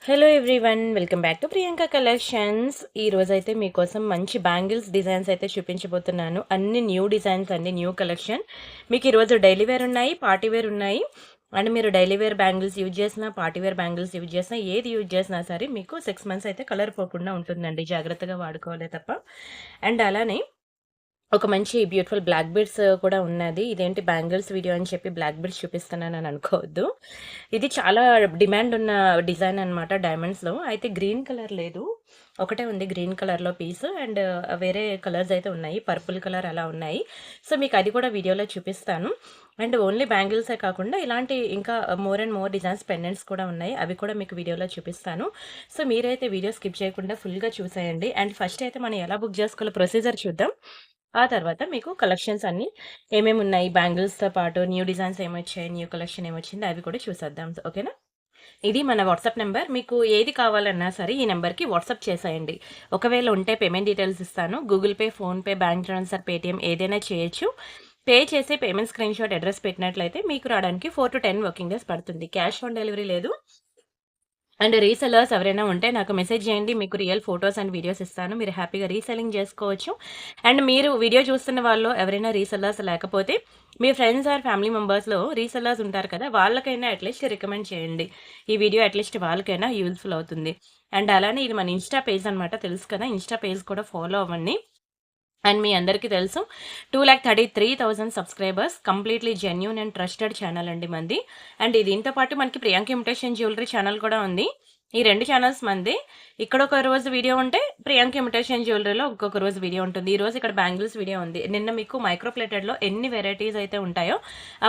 Hello everyone, welcome back to Priyanka collections. ఈ రోజైతే మీకోసం మంచి బ్యాంగిల్స్ డిజైన్స్ అయితే చూపించబోతున్నాను. అన్ని న్యూ డిజైన్స్ అండి, న్యూ కలెక్షన్. మీకు ఈరోజు డైలీ వేర్ ఉన్నాయి, పార్టీ వేర్ ఉన్నాయి. అండ్ మీరు డైలీ వేర్ బ్యాంగిల్స్ యూజ్ చేసినా, పార్టీ వేర్ బ్యాంగిల్స్ యూజ్ చేసినా, ఏది యూజ్ చేసినా సరే మీకు 6 months అయితే కలర్ పోకుండా ఉంటుందండి. జాగ్రత్తగా వాడుకోవాలి తప్ప. అండ్ అలానే ఒక మంచి బ్యూటిఫుల్ బ్లాక్ బీడ్స్ కూడా ఉన్నది. ఇదేంటి బ్యాంగిల్స్ వీడియో అని చెప్పి బ్లాక్ బీడ్స్ చూపిస్తున్నానని అనుకోవద్దు. ఇది చాలా డిమాండ్ ఉన్న డిజైన్ అనమాట డైమండ్స్‌లో. అయితే గ్రీన్ కలర్ లేదు. ఒకటే ఉంది గ్రీన్ కలర్‌లో పీస్. అండ్ వేరే కలర్స్ అయితే ఉన్నాయి. పర్పుల్ కలర్ అలా ఉన్నాయి. సో, మీకు అది కూడా వీడియోలో చూపిస్తాను. అండ్ ఓన్లీ బ్యాంగిల్సే కాకుండా ఇలాంటి ఇంకా more and more designs pendants కూడా ఉన్నాయి. అవి కూడా మీకు వీడియోలో చూపిస్తాను. సో, మీరైతే వీడియో స్కిప్ చేయకుండా ఫుల్‌గా చూసేయండి. అండ్ ఫస్ట్ అయితే మనం ఎలా బుక్ చేసుకోవాలో ప్రొసీజర్ చూద్దాం. ఆ తర్వాత మీకు కలెక్షన్స్ అన్నీ ఏమేమి ఉన్నాయి, బ్యాంగిల్స్‌తో పాటు న్యూ డిజైన్స్ ఏమొచ్చాయి, న్యూ కలెక్షన్ ఏమొచ్చింది అవి కూడా చూసేద్దాం. ఓకేనా? ఇది మన వాట్సాప్ నెంబర్. మీకు ఏది కావాలన్నా సరే ఈ నెంబర్‌కి వాట్సాప్ చేసేయండి. ఒకవేళ ఉంటే పేమెంట్ డీటెయిల్స్ ఇస్తాను. Google pay, PhonePe, bank transfer, Paytm ఏదైనా చేయొచ్చు. పే చేసి పేమెంట్ స్క్రీన్‌షాట్ అడ్రస్ పెట్టినట్లయితే మీకు రావడానికి 4 to 10 వర్కింగ్ డేస్ పడుతుంది. క్యాష్ ఆన్ డెలివరీ లేదు. అండ్ రీసెల్లర్స్ ఎవరైనా ఉంటే నాకు మెసేజ్ చేయండి. మీకు రియల్ ఫోటోస్ అండ్ వీడియోస్ ఇస్తాను. మీరు హ్యాపీగా రీసెల్లింగ్ చేసుకోవచ్చు. అండ్ మీరు వీడియో చూస్తున్న వాళ్ళు ఎవరైనా రీసెల్లర్స్ లేకపోతే మీ ఫ్రెండ్స్ ఆర్ ఫ్యామిలీ మెంబర్స్‌లో రీసెల్లర్స్ ఉంటారు కదా! వాళ్ళకైనా అట్‌లీస్ట్ రికమెండ్ చేయండి. ఈ వీడియో అట్‌లీస్ట్ వాళ్ళకైనా యూజ్‌ఫుల్ అవుతుంది. అండ్ అలానే ఇది మన ఇన్‌స్టా పేజ్ అనమాట, తెలుసు కదా! ఇన్‌స్టా పేజ్ కూడా ఫాలో అవ్వండి. అండ్ మీ అందరికీ తెలుసు 2,33,000 subscribers. Completely genuine and trusted channel అండి మంది. అండ్ దీంతో పాటు మనకి ప్రియాంక ఇమిటేషన్ జ్యువెలరీ ఛానల్ కూడా ఉంది. ఈ 2 ఛానల్స్ మంది. ఇక్కడ ఒక రోజు వీడియో ఉంటే ప్రియాంక ఇమిటేషన్ జ్యువెలరీలో ఇంకొక రోజు వీడియో ఉంటుంది. ఈ రోజు ఇక్కడ బ్యాంగిల్స్ వీడియో ఉంది. నిన్న మీకు మైక్రో ప్లేటెడ్లో ఎన్ని వెరైటీస్ అయితే ఉంటాయో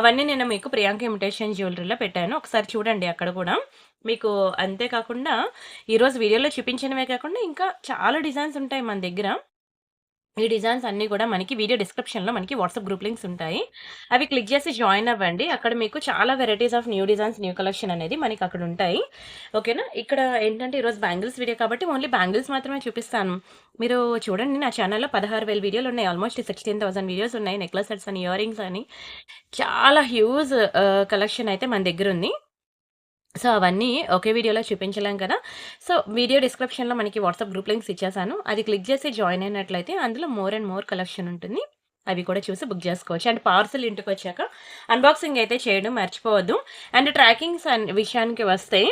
అవన్నీ నిన్న మీకు ప్రియాంక ఇమిటేషన్ జ్యువెలరీలో పెట్టాను. ఒకసారి చూడండి అక్కడ కూడా. మీకు అంతేకాకుండా ఈరోజు వీడియోలో చూపించినవే కాకుండా ఇంకా చాలా డిజైన్స్ ఉంటాయి మన దగ్గర. ఈ డిజైన్స్ అన్నీ కూడా మనకి వీడియో డిస్క్రిప్షన్‌లో మనకి వాట్సాప్ గ్రూప్ లింక్స్ ఉంటాయి. అవి క్లిక్ చేసి జాయిన్ అవ్వండి. అక్కడ మీకు చాలా varieties of new designs, new collection అనేది మనకి అక్కడ ఉంటాయి. ఓకేనా? ఇక్కడ ఏంటంటే ఈరోజు బ్యాంగిల్స్ వీడియో కాబట్టి ఓన్లీ బ్యాంగిల్స్ మాత్రమే చూపిస్తాను. మీరు చూడండి, నా ఛానల్‌లో 16,000 వీడియోలు ఉన్నాయి. ఆల్మోస్ట్ 16,000 వీడియోస్ ఉన్నాయి. నెక్లెస్ సెట్స్ అని, ఇయర్ రింగ్స్ అని చాలా హ్యూజ్ కలెక్షన్ అయితే మన దగ్గర ఉంది. సో, అవన్నీ ఒకే వీడియోలో చూపించలేం కదా! సో, వీడియో డిస్క్రిప్షన్‌లో మనకి వాట్సాప్ గ్రూప్ లింక్స్ ఇచ్చేసాను. అది క్లిక్ చేసి జాయిన్ అయినట్లయితే అందులో మోర్ అండ్ మోర్ కలెక్షన్ ఉంటుంది. అవి కూడా చూసి బుక్ చేసుకోవచ్చు. అండ్ పార్సెల్ ఇంటికొచ్చాక అన్బాక్సింగ్ అయితే చేయడం మర్చిపోవద్దు. అండ్ ట్రాకింగ్స్ విషయానికి వస్తే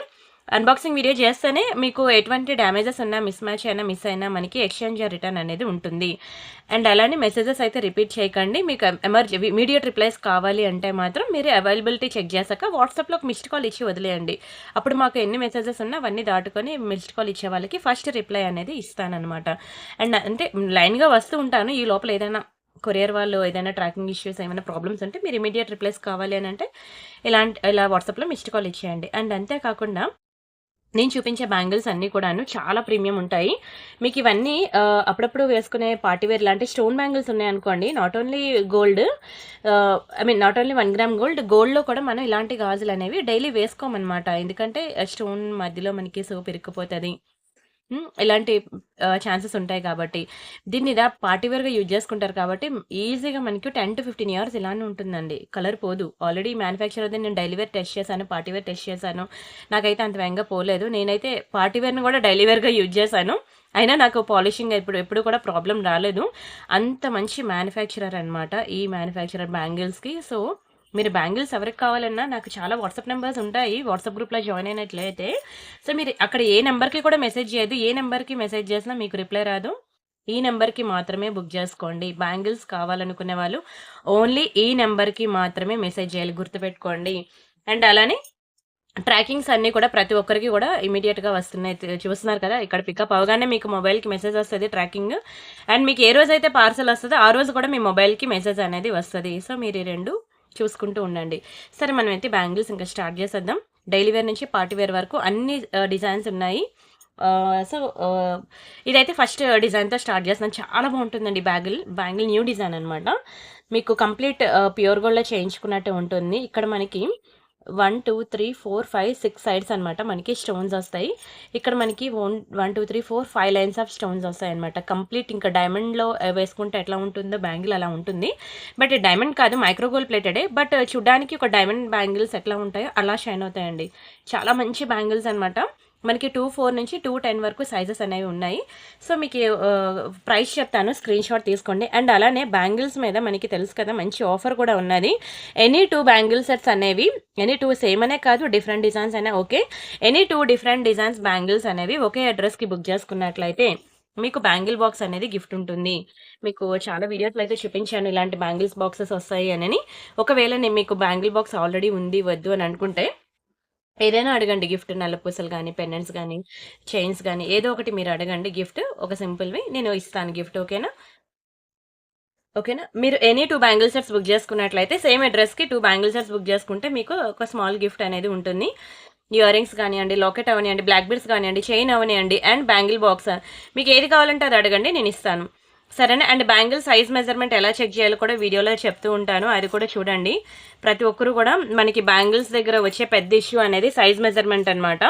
అన్బాక్సింగ్ వీడియో చేస్తేనే మీకు ఎటువంటి డ్యామేజెస్ ఉన్నా, మిస్ మ్యాచ్ అయినా, మిస్ అయినా మనకి ఎక్స్చేంజ్ ఆర్ రిటర్న్ అనేది ఉంటుంది. అండ్ అలానే మెసేజెస్ అయితే రిపీట్ చేయకండి. మీకు ఇమీడియట్ రిప్లైస్ కావాలి అంటే మాత్రం మీరు అవైలబిలిటీ చెక్ చేశాక వాట్సాప్‌లో ఒక మిస్డ్ కాల్ ఇచ్చి వదిలేయండి. అప్పుడు మాకు ఎన్ని మెసేజెస్ ఉన్నా అవన్నీ దాటుకొని మిస్డ్ కాల్ ఇచ్చే వాళ్ళకి ఫస్ట్ రిప్లై అనేది ఇస్తాననమాట. అండ్ అంటే లైన్‌గా వస్తూ ఉంటాను. ఈ లోపల ఏదైనా కొరియర్ వాళ్ళు ఏదైనా ట్రాకింగ్ ఇష్యూస్ ఏమైనా ప్రాబ్లమ్స్ ఉంటే మీరు ఇమీడియట్ రిప్లైస్ కావాలి అని అంటే ఇలా వాట్సాప్‌లో మిస్డ్ కాల్ ఇచ్చేయండి. అండ్ అంతేకాకుండా నేను చూపించే బ్యాంగిల్స్ అన్నీ కూడాను చాలా ప్రీమియం ఉంటాయి. మీకు ఇవన్నీ అప్పుడప్పుడు వేసుకునే పార్టీ వేర్ లాంటి స్టోన్ బ్యాంగిల్స్ ఉన్నాయనుకోండి. Not only gold, not only 1 gram gold, గోల్డ్‌లో కూడా మనం ఇలాంటి గాజులు అనేవి డైలీ వేసుకోమనమాట. ఎందుకంటే స్టోన్ మధ్యలో మనకి సోప్ ఇరుక్కుపోతది. ఇలాంటి ఛాన్సెస్ ఉంటాయి కాబట్టి. దీన్ని ఇలా పార్టీ వేర్‌గా యూజ్ చేసుకుంటారు కాబట్టి ఈజీగా మనకి 10-15 ఇయర్స్ ఇలానే ఉంటుందండి. కలర్ పోదు. ఆల్రెడీ మ్యానుఫ్యాక్చరర్‌ది నేను డైలీ వేర్ టెస్ట్ చేశాను, పార్టీ వేర్ టెస్ట్ చేశాను. నాకైతే అంత వేగంగా పోలేదు. నేనైతే పార్టీ వేర్‌ని కూడా డైలీ వేర్‌గా యూజ్ చేశాను. అయినా నాకు పాలిషింగ్ ఎప్పుడు కూడా ప్రాబ్లమ్ రాలేదు. అంత మంచి మ్యానుఫ్యాక్చరర్ అనమాట ఈ మ్యానుఫ్యాక్చరర్ బ్యాంగిల్స్‌కి. సో, మీరు బ్యాంగిల్స్ ఎవరికి కావాలన్నా నాకు చాలా వాట్సాప్ నెంబర్స్ ఉంటాయి. వాట్సాప్ గ్రూప్‌లో జాయిన్ అయినట్లయితే సో, మీరు అక్కడ ఏ నెంబర్‌కి కూడా మెసేజ్ చేయొద్దు. ఏ నెంబర్‌కి మెసేజ్ చేసినా మీకు రిప్లై రాదు. ఈ నెంబర్‌కి మాత్రమే బుక్ చేసుకోండి. బ్యాంగిల్స్ కావాలనుకునే వాళ్ళు ఓన్లీ ఈ నెంబర్‌కి మాత్రమే మెసేజ్ చేయాలి, గుర్తుపెట్టుకోండి. అండ్ అలానే ట్రాకింగ్స్ అన్నీ కూడా ప్రతి ఒక్కరికి కూడా ఇమీడియట్‌గా వస్తున్నాయి. చూస్తున్నారు కదా! ఇక్కడ పికప్ అవ్వగానే మీకు మొబైల్‌కి మెసేజ్ వస్తది ట్రాకింగ్. అండ్ మీకు ఏ రోజైతే పార్సెల్ వస్తదో ఆ రోజు కూడా మీ మొబైల్‌కి మెసేజ్ అనేది వస్తది. సో, మీరు ఈ 2 చూసుకుంటూ ఉండండి. సరే, మనమైతే బ్యాంగిల్స్ ఇంకా స్టార్ట్ చేసేద్దాం. డైలీ వేర్ నుంచి పార్టీ వేర్ వరకు అన్ని డిజైన్స్ ఉన్నాయి. సో, ఇదైతే ఫస్ట్ డిజైన్‌తో స్టార్ట్ చేస్తున్నాను. చాలా బాగుంటుందండి బ్యాంగిల్ న్యూ డిజైన్ అనమాట. మీకు కంప్లీట్ ప్యూర్ గోల్డ్‌లో చేయించుకున్నట్టే ఉంటుంది. ఇక్కడ మనకి 1, 2, 3, 4, 5, 6 సైడ్స్ అనమాట మనకి స్టోన్స్ వస్తాయి. ఇక్కడ మనకి 1, 2, 3, 4, 5 లైన్స్ ఆఫ్ స్టోన్స్ వస్తాయన్నమాట. కంప్లీట్ ఇంకా డైమండ్‌లో వేసుకుంటే ఎట్లా ఉంటుందో బ్యాంగిల్ అలా ఉంటుంది. బట్ డైమండ్ కాదు, మైక్రో గోల్డ్ ప్లేటెడే. బట్ చూడ్డానికి ఒక డైమండ్ బ్యాంగిల్స్ ఎట్లా ఉంటాయో అలా షైన్ అవుతాయండి. చాలా మంచి బ్యాంగిల్స్ అనమాట. మనకి 2-4 నుంచి 2-10 వరకు సైజెస్ అనేవి ఉన్నాయి. సో మీకు ప్రైస్ చెప్తాను, స్క్రీన్ షాట్ తీసుకోండి. అండ్ అలానే బ్యాంగిల్స్ మీద మనకి తెలుసు కదా మంచి ఆఫర్ కూడా ఉన్నది. ఎనీ 2 బ్యాంగిల్ సెట్స్ అనేవి, ఎనీ 2 సేమ్ అనే కాదు, డిఫరెంట్ డిజైన్స్ అయినా okay, any 2 different designs bangles అనేవి ఒకే అడ్రస్కి బుక్ చేసుకున్నట్లయితే మీకు బ్యాంగిల్ బాక్స్ అనేది గిఫ్ట్ ఉంటుంది. మీకు చాలా వీడియోస్లో అయితే చూపించాను ఇలాంటి బ్యాంగిల్స్ బాక్సెస్ వస్తాయి అని. ఒకవేళ నేను మీకు బ్యాంగిల్ బాక్స్ ఆల్రెడీ ఉంది వద్దు అని అనుకుంటే ఏదైనా అడగండి గిఫ్ట్. నల్లపూసలు కానీ, పెండెంట్స్ కానీ, చైన్స్ కానీ ఏదో ఒకటి మీరు అడగండి గిఫ్ట్. ఒక సింపుల్వి నేను ఇస్తాను గిఫ్ట్. ఓకేనా? మీరు ఎనీ 2 బ్యాంగిల్ సెట్స్ బుక్ చేసుకున్నట్లయితే సేమ్ అడ్రస్కి 2 బ్యాంగిల్ సెట్స్ బుక్ చేసుకుంటే మీకు ఒక స్మాల్ గిఫ్ట్ అనేది ఉంటుంది. ఇయర్ రింగ్స్ కానివ్వండి, లాకెట్ అవనివ్వండి, బ్లాక్ బీడ్స్ కానివ్వండి, చైన్ అవనివ్వండి, అండ్ బ్యాంగిల్ బాక్స్ మీకు ఏది కావాలంటే అది అడగండి, నేను ఇస్తాను. సరేనా? అండ్ బ్యాంగిల్ సైజ్ మెజర్మెంట్ ఎలా చెక్ చేయాలో కూడా వీడియోలో చెప్తూ ఉంటాను, అది కూడా చూడండి. ప్రతి ఒక్కరు కూడా మనకి బ్యాంగిల్స్ దగ్గర వచ్చే పెద్ద ఇష్యూ అనేది సైజ్ మెజర్మెంట్ అనమాట.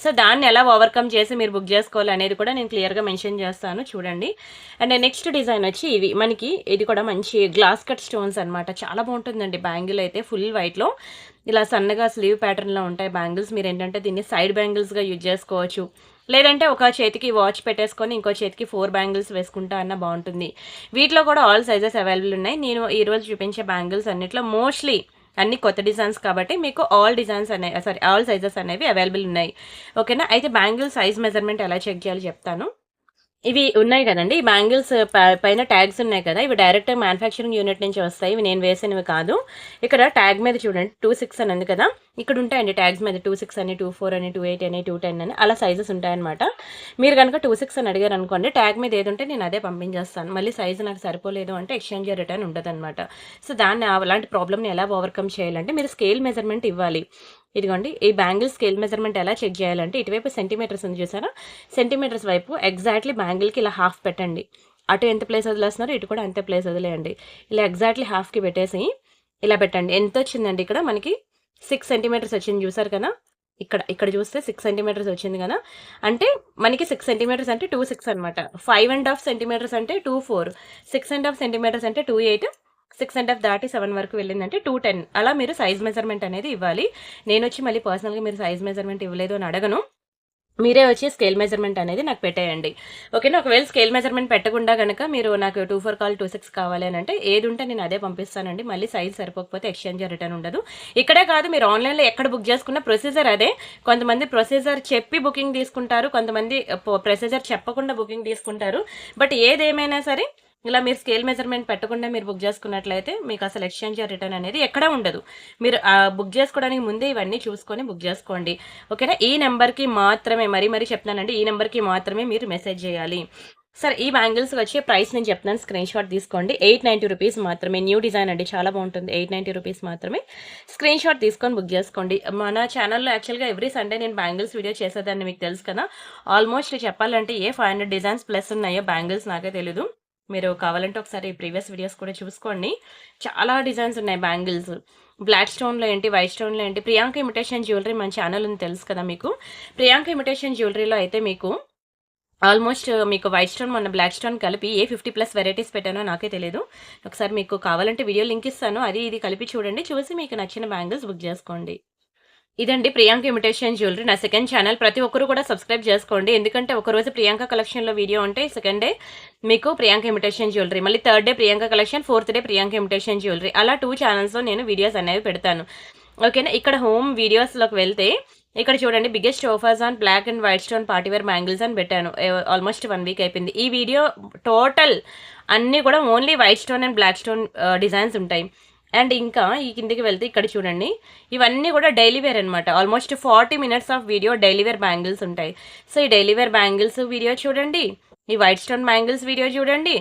సో దాన్ని ఎలా ఓవర్కమ్ చేసి మీరు బుక్ చేసుకోవాలి అనేది కూడా నేను క్లియర్గా మెన్షన్ చేస్తాను, చూడండి. అండ్ నెక్స్ట్ డిజైన్ వచ్చి ఇవి మనకి, ఇది కూడా మంచి గ్లాస్ కట్ స్టోన్స్ అనమాట. చాలా బాగుంటుందండి బ్యాంగిల్ అయితే, ఫుల్ వైట్లో ఇలా సన్నగా స్లీవ్ ప్యాటర్న్లో ఉంటాయి బ్యాంగిల్స్. మీరు ఏంటంటే దీన్ని సైడ్ బ్యాంగిల్స్గా యూజ్ చేసుకోవచ్చు, లేదంటే ఒక చేతికి వాచ్ పెట్టేసుకొని ఇంకో చేతికి 4 బ్యాంగిల్స్ వేసుకుంటా అన్న బాగుంటుంది. వీటిలో కూడా ఆల్ సైజెస్ అవైలబుల్ ఉన్నాయి. నేను ఈరోజు చూపించే బ్యాంగిల్స్ అన్నిట్లో మోస్ట్లీ అన్ని కొత్త డిజైన్స్ కాబట్టి మీకు ఆల్ డిజైన్స్ అనేవి ఆల్ సైజెస్ అనేవి అవైలబుల్ ఉన్నాయి. ఓకేనా? అయితే బ్యాంగిల్ సైజ్ మెజర్మెంట్ ఎలా చెక్ చేయాలో చెప్తాను. ఇవి ఉన్నాయి కదండి, ఈ బ్యాంగిల్స్ పైన ట్యాగ్స్ ఉన్నాయి కదా, ఇవి డైరెక్ట్ మ్యానుఫ్యాక్చరింగ్ యూనిట్ నుంచి వస్తాయి, ఇవి నేను వేసినవి కాదు. ఇక్కడ ట్యాగ్ మీద చూడండి 26 అని ఉంది కదా, ఇక్కడ ఉంటాయండి ట్యాగ్స్ మీద 26 అని, 24 అని, 28 అని, 210 అని అలా సైజెస్ ఉంటాయన్నమాట. మీరు కనుక 26 అని అడిగారు అనుకోండి, ట్యాగ్ మీద ఏది ఉంటే నేను అదే పంపించేస్తాను. మళ్ళీ సైజు నాకు సరిపోలేదు అంటే ఎక్స్చేంజ్ రిటర్న్ ఉండదు అనమాట. సో దాన్ని అలాంటి ప్రాబ్లమ్ని ఎలా ఓవర్కమ్ చేయాలంటే మీరు స్కేల్ మెజర్మెంట్ ఇవ్వాలి. ఇదిగోండి, ఈ బ్యాంగిల్ స్కేల్ మెజర్మెంట్ ఎలా చెక్ చేయాలంటే ఇటువైపు సెంటీమీటర్స్ ఉంది చూసారా, సెంటీమీటర్స్ వైపు ఎగ్జాక్ట్లీ బ్యాంగిల్కి ఇలా హాఫ్ పెట్టండి. అటు ఎంత ప్లేస్ వదిలేస్తున్నారో ఇటు కూడా అంతే ప్లేస్ వదిలేయండి. ఇలా ఎగ్జాక్ట్లీ హాఫ్కి పెట్టేసి ఇలా పెట్టండి. ఎంత వచ్చిందండి ఇక్కడ మనకి 6 సెంటీమీటర్స్ వచ్చింది చూసారు కదా, ఇక్కడ చూస్తే 6 సెంటీమీటర్స్ వచ్చింది కదా, అంటే మనకి 6 సెంటీమీటర్స్ అంటే 2.6 అనమాట. 5.5 సెంటీమీటర్స్ అంటే 2.4, 6.5 సెంటీమీటర్స్ అంటే 2.8, 6.5 దాటి 7 వరకు వెళ్ళిందంటే 2.10. అలా మీరు సైజ్ మెజర్మెంట్ అనేది ఇవ్వాలి. నేను వచ్చి మళ్ళీ పర్సనల్గా మీరు సైజ్ మెజర్మెంట్ ఇవ్వలేదు అని అడగను, మీరే వచ్చి స్కేల్ మెజర్మెంట్ అనేది నాకు పెట్టేయండి. ఓకేనా? ఒకవేళ స్కేల్ మెజర్మెంట్ పెట్టకుండా కనుక మీరు నాకు 2.4 కావాలి 2.6 కావాలి అని అంటే ఏది ఉంటే నేను అదే పంపిస్తానండి. మళ్ళీ సైజ్ సరిపోకపోతే ఎక్స్చేంజ్ రిటర్న్ ఉండదు. ఇక్కడే కాదు, మీరు ఆన్లైన్లో ఎక్కడ బుక్ చేసుకున్న ప్రొసీజర్ అదే. కొంతమంది ప్రొసీజర్ చెప్పి బుకింగ్ తీసుకుంటారు, కొంతమంది ప్రొసీజర్ చెప్పకుండా బుకింగ్ తీసుకుంటారు. బట్ ఏదేమైనా సరే ఇలా మీరు స్కేల్ మెజర్మెంట్ పెట్టకుండా మీరు బుక్ చేసుకున్నట్లయితే మీకు అసలు ఎక్స్చేంజ్ రిటర్న్ అనేది ఎక్కడా ఉండదు. మీరు బుక్ చేసుకోవడానికి ముందే ఇవన్నీ చూసుకొని బుక్ చేసుకోండి. ఓకేనా? ఈ నెంబర్కి మాత్రమే, మరీ చెప్తున్నానండి, ఈ నెంబర్కి మాత్రమే మీరు మెసేజ్ చేయాలి. సరే, ఈ బ్యాంగిల్స్ వచ్చే ప్రైస్ నేను చెప్తాను, స్క్రీన్ షాట్ తీసుకోండి. 890 రూపీస్ మాత్రమే. న్యూ డిజైన్ అండి, చాలా బాగుంటుంది. 890 రూపీస్ మాత్రమే. స్క్రీన్ షాట్ తీసుకొని బుక్ చేసుకోండి. మన ఛానల్లో యాక్చువల్గా ఎవ్రీ సండే నేను బ్యాంగిల్స్ వీడియో చేసేదాన్ని, మీకు తెలుసు కదా. ఆల్మోస్ట్ చెప్పాలంటే 500 డిజైన్స్ ప్లస్ ఉన్నాయో బ్యాంగిల్స్ నాకే తెలీదు. మీరు కావాలంటే ఒకసారి ప్రీవియస్ వీడియోస్ కూడా చూసుకోండి. చాలా డిజైన్స్ ఉన్నాయి బ్యాంగిల్స్. బ్లాక్ స్టోన్లో ఏంటి, వైట్ స్టోన్లో ఏంటి. ప్రియాంక ఇమిటేషన్ జ్యువెలరీ మన ఛానల్ ఉంది, తెలుసు కదా మీకు. ప్రియాంక ఇమిటేషన్ జ్యువెలరీలో అయితే మీకు ఆల్మోస్ట్ మీకు వైట్ స్టోన్ మొన్న బ్లాక్ స్టోన్ కలిపి 50+ వెరైటీస్ పెట్టానో నాకే తెలియదు. ఒకసారి మీకు కావాలంటే వీడియో లింక్ ఇస్తాను, అది ఇది కలిపి చూడండి, చూసి మీకు నచ్చిన బ్యాంగిల్స్ బుక్ చేసుకోండి. ఇదండి ప్రియాంక ఇమిటేషన్ జ్యువెలరీ, నా సెకండ్ ఛానల్. ప్రతి ఒక్కరు కూడా సబ్స్క్రైబ్ చేసుకోండి, ఎందుకంటే ఒకరోజు ప్రియాంక కలెక్షన్లో వీడియో ఉంటే సెకండ్ డే మీకు ప్రియాంక ఇమిటేషన్ జ్యువెలరీ, మళ్ళీ third day Priyanka collection, fourth day Priyanka imitation jewellery, అలా 2 ఛానల్స్లో నేను వీడియోస్ అనేవి పెడతాను. ఓకేనా? ఇక్కడ హోమ్ వీడియోస్లోకి వెళ్తే ఇక్కడ చూడండి, biggest offers on black and white stone party wear bangles అని పెట్టాను. ఆల్మోస్ట్ 1 వీక్ అయిపోయింది. ఈ వీడియో టోటల్ అన్నీ కూడా only white stone and black stone designs ఉంటాయి. అండ్ ఇంకా ఈ కిందికి వెళ్తే ఇక్కడ చూడండి, ఇవన్నీ కూడా డైలీ వేర్ అనమాట. Almost 40 minutes of video daily wear bangles ఉంటాయి. సో ఈ డైలీ వేర్ బ్యాంగిల్స్ వీడియో చూడండి, ఈ వైట్ స్టోన్ బ్యాంగిల్స్ వీడియో చూడండి,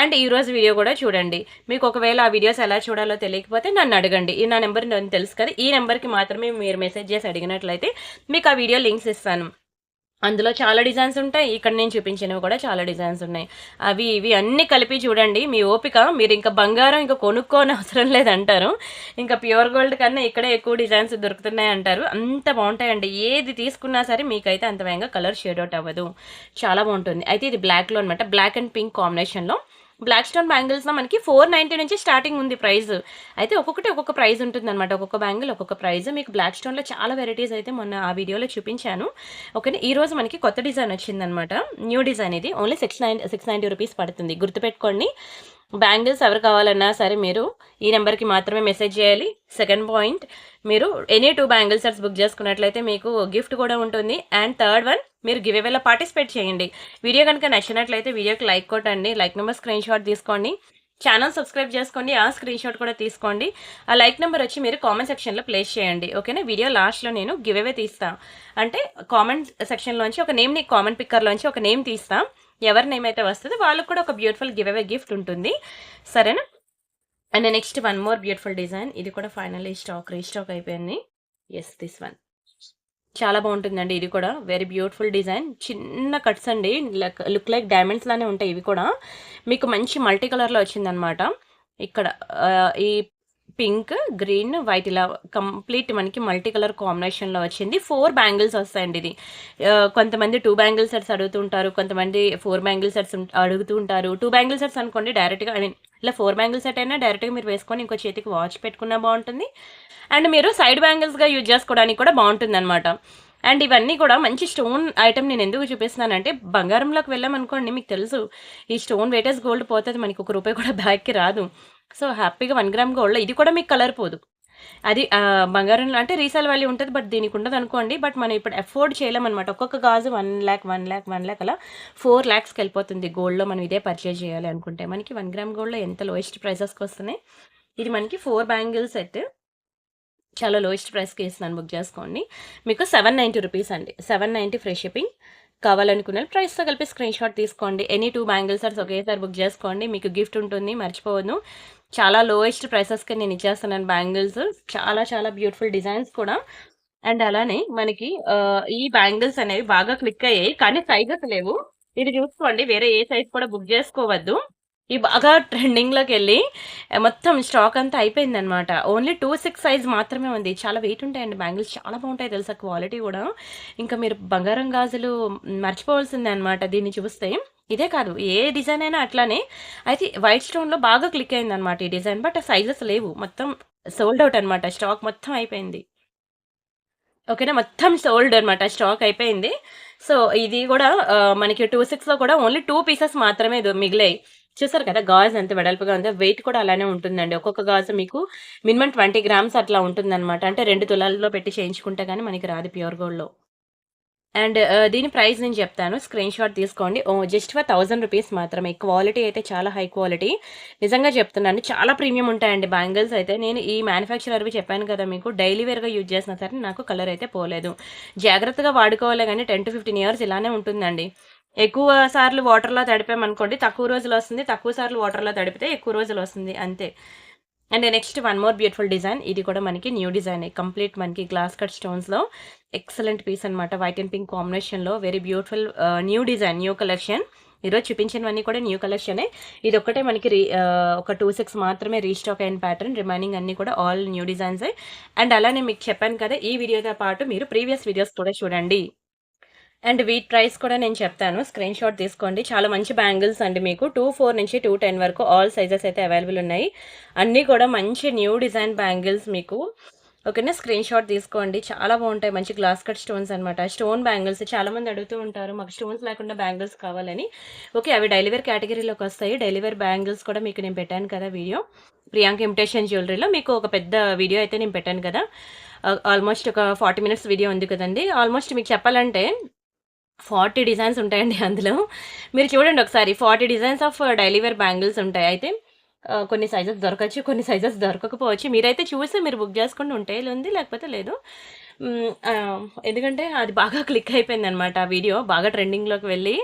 అండ్ ఈ రోజు వీడియో కూడా చూడండి. మీకు ఒకవేళ ఆ వీడియోస్ ఎలా చూడాలో తెలియకపోతే నన్ను అడగండి. నా నెంబర్ నాకు తెలుసు కదా, ఈ నెంబర్కి మాత్రమే మీరు మెసేజ్ చేసి అడిగినట్లయితే మీకు ఆ వీడియో లింక్స్ ఇస్తాను. అందులో చాలా డిజైన్స్ ఉంటాయి, ఇక్కడ నేను చూపించినవి కూడా చాలా డిజైన్స్ ఉన్నాయి. అవి ఇవి అన్నీ కలిపి చూడండి, మీ ఓపిక. మీరు ఇంకా బంగారం ఇంకా కొనుక్కోని అవసరం లేదంటారు, ఇంకా ప్యూర్ గోల్డ్ కన్నా ఇక్కడే ఎక్కువ డిజైన్స్ దొరుకుతున్నాయి అంటారు. అంత బాగుంటాయండి, ఏది తీసుకున్నా సరే మీకైతే అంత వేగంగా కలర్ షేడ్ అవుట్ అవ్వదు, చాలా బాగుంటుంది. అయితే ఇది బ్లాక్లో అనమాట, బ్లాక్ అండ్ పింక్ కాంబినేషన్లో బ్లాక్ స్టోన్ బ్యాంగిల్స్లో మనకి 490 నుంచి స్టార్టింగ్ ఉంది ప్రైస్. అయితే ఒక్కొక్కటి ఒక్కొక్క ప్రైస్ ఉంటుందన్నమాట. ఒక్కొక్క బ్యాంగిల్ ఒక్కొక్క ప్రైస్. మీకు బ్లాక్ స్టోన్లో చాలా వెరైటీస్ అయితే మొన్న ఆ వీడియోలో చూపించాను. ఓకేనా. ఈ రోజు మనకి కొత్త డిజైన్ వచ్చిందనమాట. న్యూ డిజైన్ ఇది. ఓన్లీ 690 రూపీస్ పడుతుంది. గుర్తుపెట్టుకోండి. బ్యాంగిల్స్ ఎవరు కావాలన్నా సరే మీరు ఈ నెంబర్కి మాత్రమే మెసేజ్ చేయాలి. సెకండ్ పాయింట్, మీరు ఎనీ 2 బ్యాంగిల్ సెట్స్ బుక్ చేసుకున్నట్లయితే మీకు గిఫ్ట్ కూడా ఉంటుంది. అండ్ థర్డ్ వన్, మీరు గివ్ అవేలో పార్టిసిపేట్ చేయండి. వీడియో కనుక నచ్చినట్లయితే వీడియోకి లైక్ కొట్టండి. లైక్ నెంబర్ స్క్రీన్ షాట్ తీసుకోండి. ఛానల్ సబ్స్క్రైబ్ చేసుకోండి. ఆ స్క్రీన్ షాట్ కూడా తీసుకోండి. ఆ లైక్ నెంబర్ వచ్చి మీరు కామెంట్ సెక్షన్లో ప్లేస్ చేయండి. ఓకేనా. వీడియో లాస్ట్లో నేను గివ్ అవే తీస్తాను. అంటే కామెంట్ సెక్షన్లోంచి ఒక నేమ్ని, కామెంట్ పిక్కర్లోంచి ఒక నేమ్ తీస్తాం. ఎవరి నేమ్ అయితే వస్తుందో వాళ్ళకు కూడా ఒక బ్యూటిఫుల్ గివ్ అవే గిఫ్ట్ ఉంటుంది. సరేనా. And next one more beautiful design. ఇది కూడా ఫైనల్లీ రీస్టాక్ అయిపోయింది. ఎస్, దిస్ వన్ చాలా బాగుంటుందండి. ఇది కూడా వెరీ బ్యూటిఫుల్ డిజైన్. చిన్న కట్స్ అండి, లుక్ లైక్ డైమండ్స్ లానే ఉంటాయి. ఇవి కూడా మీకు మంచి మల్టీ కలర్లో వచ్చిందనమాట. ఇక్కడ ఈ పింక్, గ్రీన్, వైట్ ఇలా కంప్లీట్ మనకి మల్టీ కలర్ కాంబినేషన్లో వచ్చింది. 4 బ్యాంగిల్స్ వస్తాయండి. ఇది కొంతమంది 2 బ్యాంగిల్ సెట్స్ అడుగుతుంటారు, కొంతమంది 4 బ్యాంగిల్ సెట్స్ అడుగుతూ ఉంటారు. 2 బ్యాంగిల్ సెట్స్ అనుకోండి డైరెక్ట్గా, ఐ మీన్ ఇలా 4 బ్యాంగిల్ సెట్ అయినా డైరెక్ట్గా మీరు వేసుకొని ఇంకో చేతికి వాచ్ పెట్టుకున్నా బాగుంటుంది. అండ్ మీరు సైడ్ బ్యాంగిల్స్గా యూజ్ చేసుకోవడానికి కూడా బాగుంటుంది అనమాట. అండ్ ఇవన్నీ కూడా మంచి స్టోన్ ఐటమ్. నేను ఎందుకు చూపిస్తున్నానంటే బంగారంలోకి వెళ్ళామనుకోండి, మీకు తెలుసు ఈ స్టోన్ వెయిటేజ్ గోల్డ్ పోతుంది, మనకి ₹1 కూడా బ్యాగ్కి రాదు. సో హ్యాపీగా 1 గ్రామ్ గోల్డ్లో ఇది కూడా మీకు కలర్ పోదు. అది బంగారంలో అంటే రీసేల్ వాల్యూ ఉంటుంది, బట్ దీనికి ఉండదు అనుకోండి. బట్ మనం ఇప్పుడు అఫోర్డ్ చేయలేమన్నమాట. ఒక్కొక్క గాజు 1 lakh 1 lakh 1 lakh అలా 4 lakhsకి వెళ్ళిపోతుంది గోల్డ్లో. మనం ఇదే పర్చేజ్ చేయాలి అనుకుంటే మనకి 1 గ్రామ్ గోల్డ్లో ఎంత లోయెస్ట్ ప్రైసెస్కి వస్తున్నాయి. ఇది మనకి 4 బ్యాంగిల్ సెట్ చాలా లోయెస్ట్ ప్రైస్కి ఇస్తున్నాను. బుక్ చేసుకోండి. మీకు 790 రూపీస్ అండి. 790 ఫ్రీ షిప్పింగ్. కావాలనుకున్న ప్రైస్తో కలిపి స్క్రీన్ షాట్ తీసుకోండి. ఎనీ 2 బ్యాంగిల్ సెట్స్ ఒకేసారి బుక్ చేసుకోండి. మీకు గిఫ్ట్ ఉంటుంది, మర్చిపోవద్దు. చాలా లోయెస్ట్ ప్రైసెస్కి నేను ఇచ్చేస్తున్నాను బ్యాంగిల్స్. చాలా చాలా బ్యూటిఫుల్ డిజైన్స్ కూడా. అండ్ అలానే మనకి ఈ బ్యాంగిల్స్ అనేవి బాగా క్లిక్ అయ్యాయి, కానీ సైజెస్ లేవు. ఇది చూసుకోండి, వేరే ఏ సైజ్ కూడా బుక్ చేసుకోవద్దు. ఈ బాగా ట్రెండింగ్లోకి వెళ్ళి మొత్తం స్టాక్ అంతా అయిపోయిందనమాట. ఓన్లీ 2-6 సైజ్ మాత్రమే ఉంది. చాలా వెయిట్ ఉంటాయండి బ్యాంగిల్స్, చాలా బాగుంటాయి తెలుసా, క్వాలిటీ కూడా. ఇంకా మీరు బంగారం గాజులు మర్చిపోవాల్సిందే అనమాట దీన్ని చూస్తే. ఇదే కాదు, ఏ డిజైన్ అయినా అట్లానే. అయితే వైట్ స్టోన్లో బాగా క్లిక్ అయిందనమాట ఈ డిజైన్, బట్ సైజెస్ లేవు. మొత్తం సోల్డ్ అవుట్ అనమాట. స్టాక్ మొత్తం అయిపోయింది. ఓకేనా. మొత్తం సోల్డ్ అనమాట, స్టాక్ అయిపోయింది. సో ఇది కూడా మనకి 2-6లో కూడా ఓన్లీ 2 పీసెస్ మాత్రమే మిగిలాయి. చూసారు కదా గాజు ఎంత వెడల్పుగా ఉందో. వెయిట్ కూడా అలానే ఉంటుందండి. ఒక్కొక్క గాజు మీకు మినిమం 20 గ్రామ్స్ అట్లా ఉంటుందన్నమాట. అంటే 2 తులాల్లో పెట్టి చేయించుకుంటే కానీ మనకి రాదు ప్యూర్ గోల్డ్లో. అండ్ దీని ప్రైస్ నేను చెప్తాను, స్క్రీన్ షాట్ తీసుకోండి. జస్ట్ ఫర్ 1000 రూపీస్ మాత్రమే. క్వాలిటీ అయితే చాలా హై క్వాలిటీ, నిజంగా చెప్తున్నాను. చాలా ప్రీమియం ఉంటాయండి బ్యాంగిల్స్ అయితే. నేను ఈ మ్యానుఫ్యాక్చరర్వి చెప్పాను కదా మీకు, డైలీ వేర్గా యూజ్ చేసినా సరే నాకు కలర్ అయితే పోలేదు. జాగ్రత్తగా వాడుకోవాలి, కానీ 10 to 15 years ఇలానే ఉంటుందండి. ఎక్కువ సార్లు వాటర్లో తడిపామనుకోండి తక్కువ రోజులు వస్తుంది, తక్కువ సార్లు వాటర్లో తడిపితే ఎక్కువ రోజులు వస్తుంది, అంతే. And next one more beautiful design. ఇది కూడా మనకి న్యూ డిజైన్, కంప్లీట్ మనకి గ్లాస్ కట్ స్టోన్స్లో ఎక్సలెంట్ పీస్ అనమాట. వైట్ అండ్ పింక్ కాంబినేషన్లో very beautiful new design, new collection. ఈరోజు చూపించినవన్నీ కూడా న్యూ కలెక్షనే. ఇది ఒక్కటే మనకి ఒక 2-6 మాత్రమే రీస్టాక్ అయిన ప్యాటర్న్. రిమైనింగ్ అన్నీ కూడా ఆల్ న్యూ డిజైన్సే. అండ్ అలానే మీకు చెప్పాను కదా, ఈ వీడియోతో పాటు మీరు ప్రీవియస్ వీడియోస్ కూడా చూడండి. అండ్ వీటి ప్రైస్ కూడా నేను చెప్తాను, స్క్రీన్ షాట్ తీసుకోండి. చాలా మంచి బ్యాంగిల్స్ అండి. మీకు 2-4 నుంచి 2-10 వరకు ఆల్ సైజెస్ అయితే అవైలబుల్ ఉన్నాయి. అన్నీ కూడా మంచి న్యూ డిజైన్ బ్యాంగిల్స్ మీకు. ఓకేనా. స్క్రీన్ షాట్ తీసుకోండి, చాలా బాగుంటాయి. మంచి గ్లాస్ కట్ స్టోన్స్ అనమాట. స్టోన్ బ్యాంగిల్స్ చాలామంది అడుగుతూ ఉంటారు, మాకు స్టోన్స్ లేకుండా బ్యాంగిల్స్ కావాలని. ఓకే, అవి డైలీవేర్ కేటగిరీలోకి వస్తాయి. డైలీవేర్ బ్యాంగిల్స్ కూడా మీకు నేను పెట్టాను కదా వీడియో, ప్రియాంక ఇమిటేషన్ జ్యువెలరీలో మీకు ఒక పెద్ద వీడియో అయితే నేను పెట్టాను కదా. ఆల్మోస్ట్ ఒక 40 minutes వీడియో ఉంది కదండి. ఆల్మోస్ట్ మీకు చెప్పాలంటే 40 డిజైన్స్ ఉంటాయండి అందులో. మీరు చూడండి ఒకసారి, 40 డిజైన్స్ ఆఫ్ డైలీవేర్ బ్యాంగిల్స్ ఉంటాయి. అయితే కొన్ని సైజెస్ దొరకచ్చు, కొన్ని సైజెస్ దొరకకపోవచ్చు. మీరైతే చూసి మీరు బుక్ చేసుకుంటూ ఉంటే ఉంది, లేకపోతే లేదు. ఎందుకంటే అది బాగా క్లిక్ అయిపోయింది అనమాట. ఆ వీడియో బాగా ట్రెండింగ్లోకి వెళ్ళి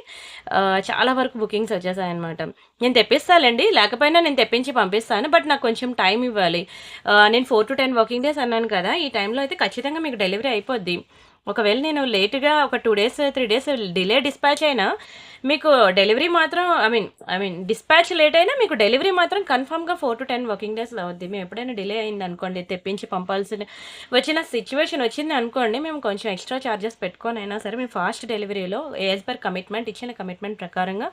చాలా వరకు బుకింగ్స్ వచ్చేసాయన్నమాట. నేను తెప్పిస్తానండి, లేకపోయినా నేను తెప్పించి పంపిస్తాను, బట్ నాకు కొంచెం టైం ఇవ్వాలి. నేను 4 to 10 వర్కింగ్ డేస్ అన్నాను కదా, ఈ టైంలో అయితే ఖచ్చితంగా మీకు డెలివరీ అయిపోద్ది. ఒకవేళ నేను లేట్‌గా ఒక 2 డేస్, 3 డేస్ డిలే డిస్పాచ్ అయినా మీకు డెలివరీ మాత్రం ఐ మీన్ డిస్పాచ్ లేట్ అయినా మీకు డెలివరీ మాత్రం కన్ఫర్మ్‌గా 4-10 వర్కింగ్ డేస్‌లో అవుద్ది. మేము ఎప్పుడైనా డిలే అయిందనుకోండి, తెప్పించి పంపాల్సిన వచ్చిన సిట్యుయేషన్ వచ్చిందనుకోండి, మేము కొంచెం ఎక్స్‌ట్రా చార్జెస్ పెట్టుకొనైనా సరే మేము ఫాస్ట్ డెలివరీలో యాస్ పర్ కమిట్మెంట్ ఇచ్చిన కమిట్మెంట్ ప్రకారంగా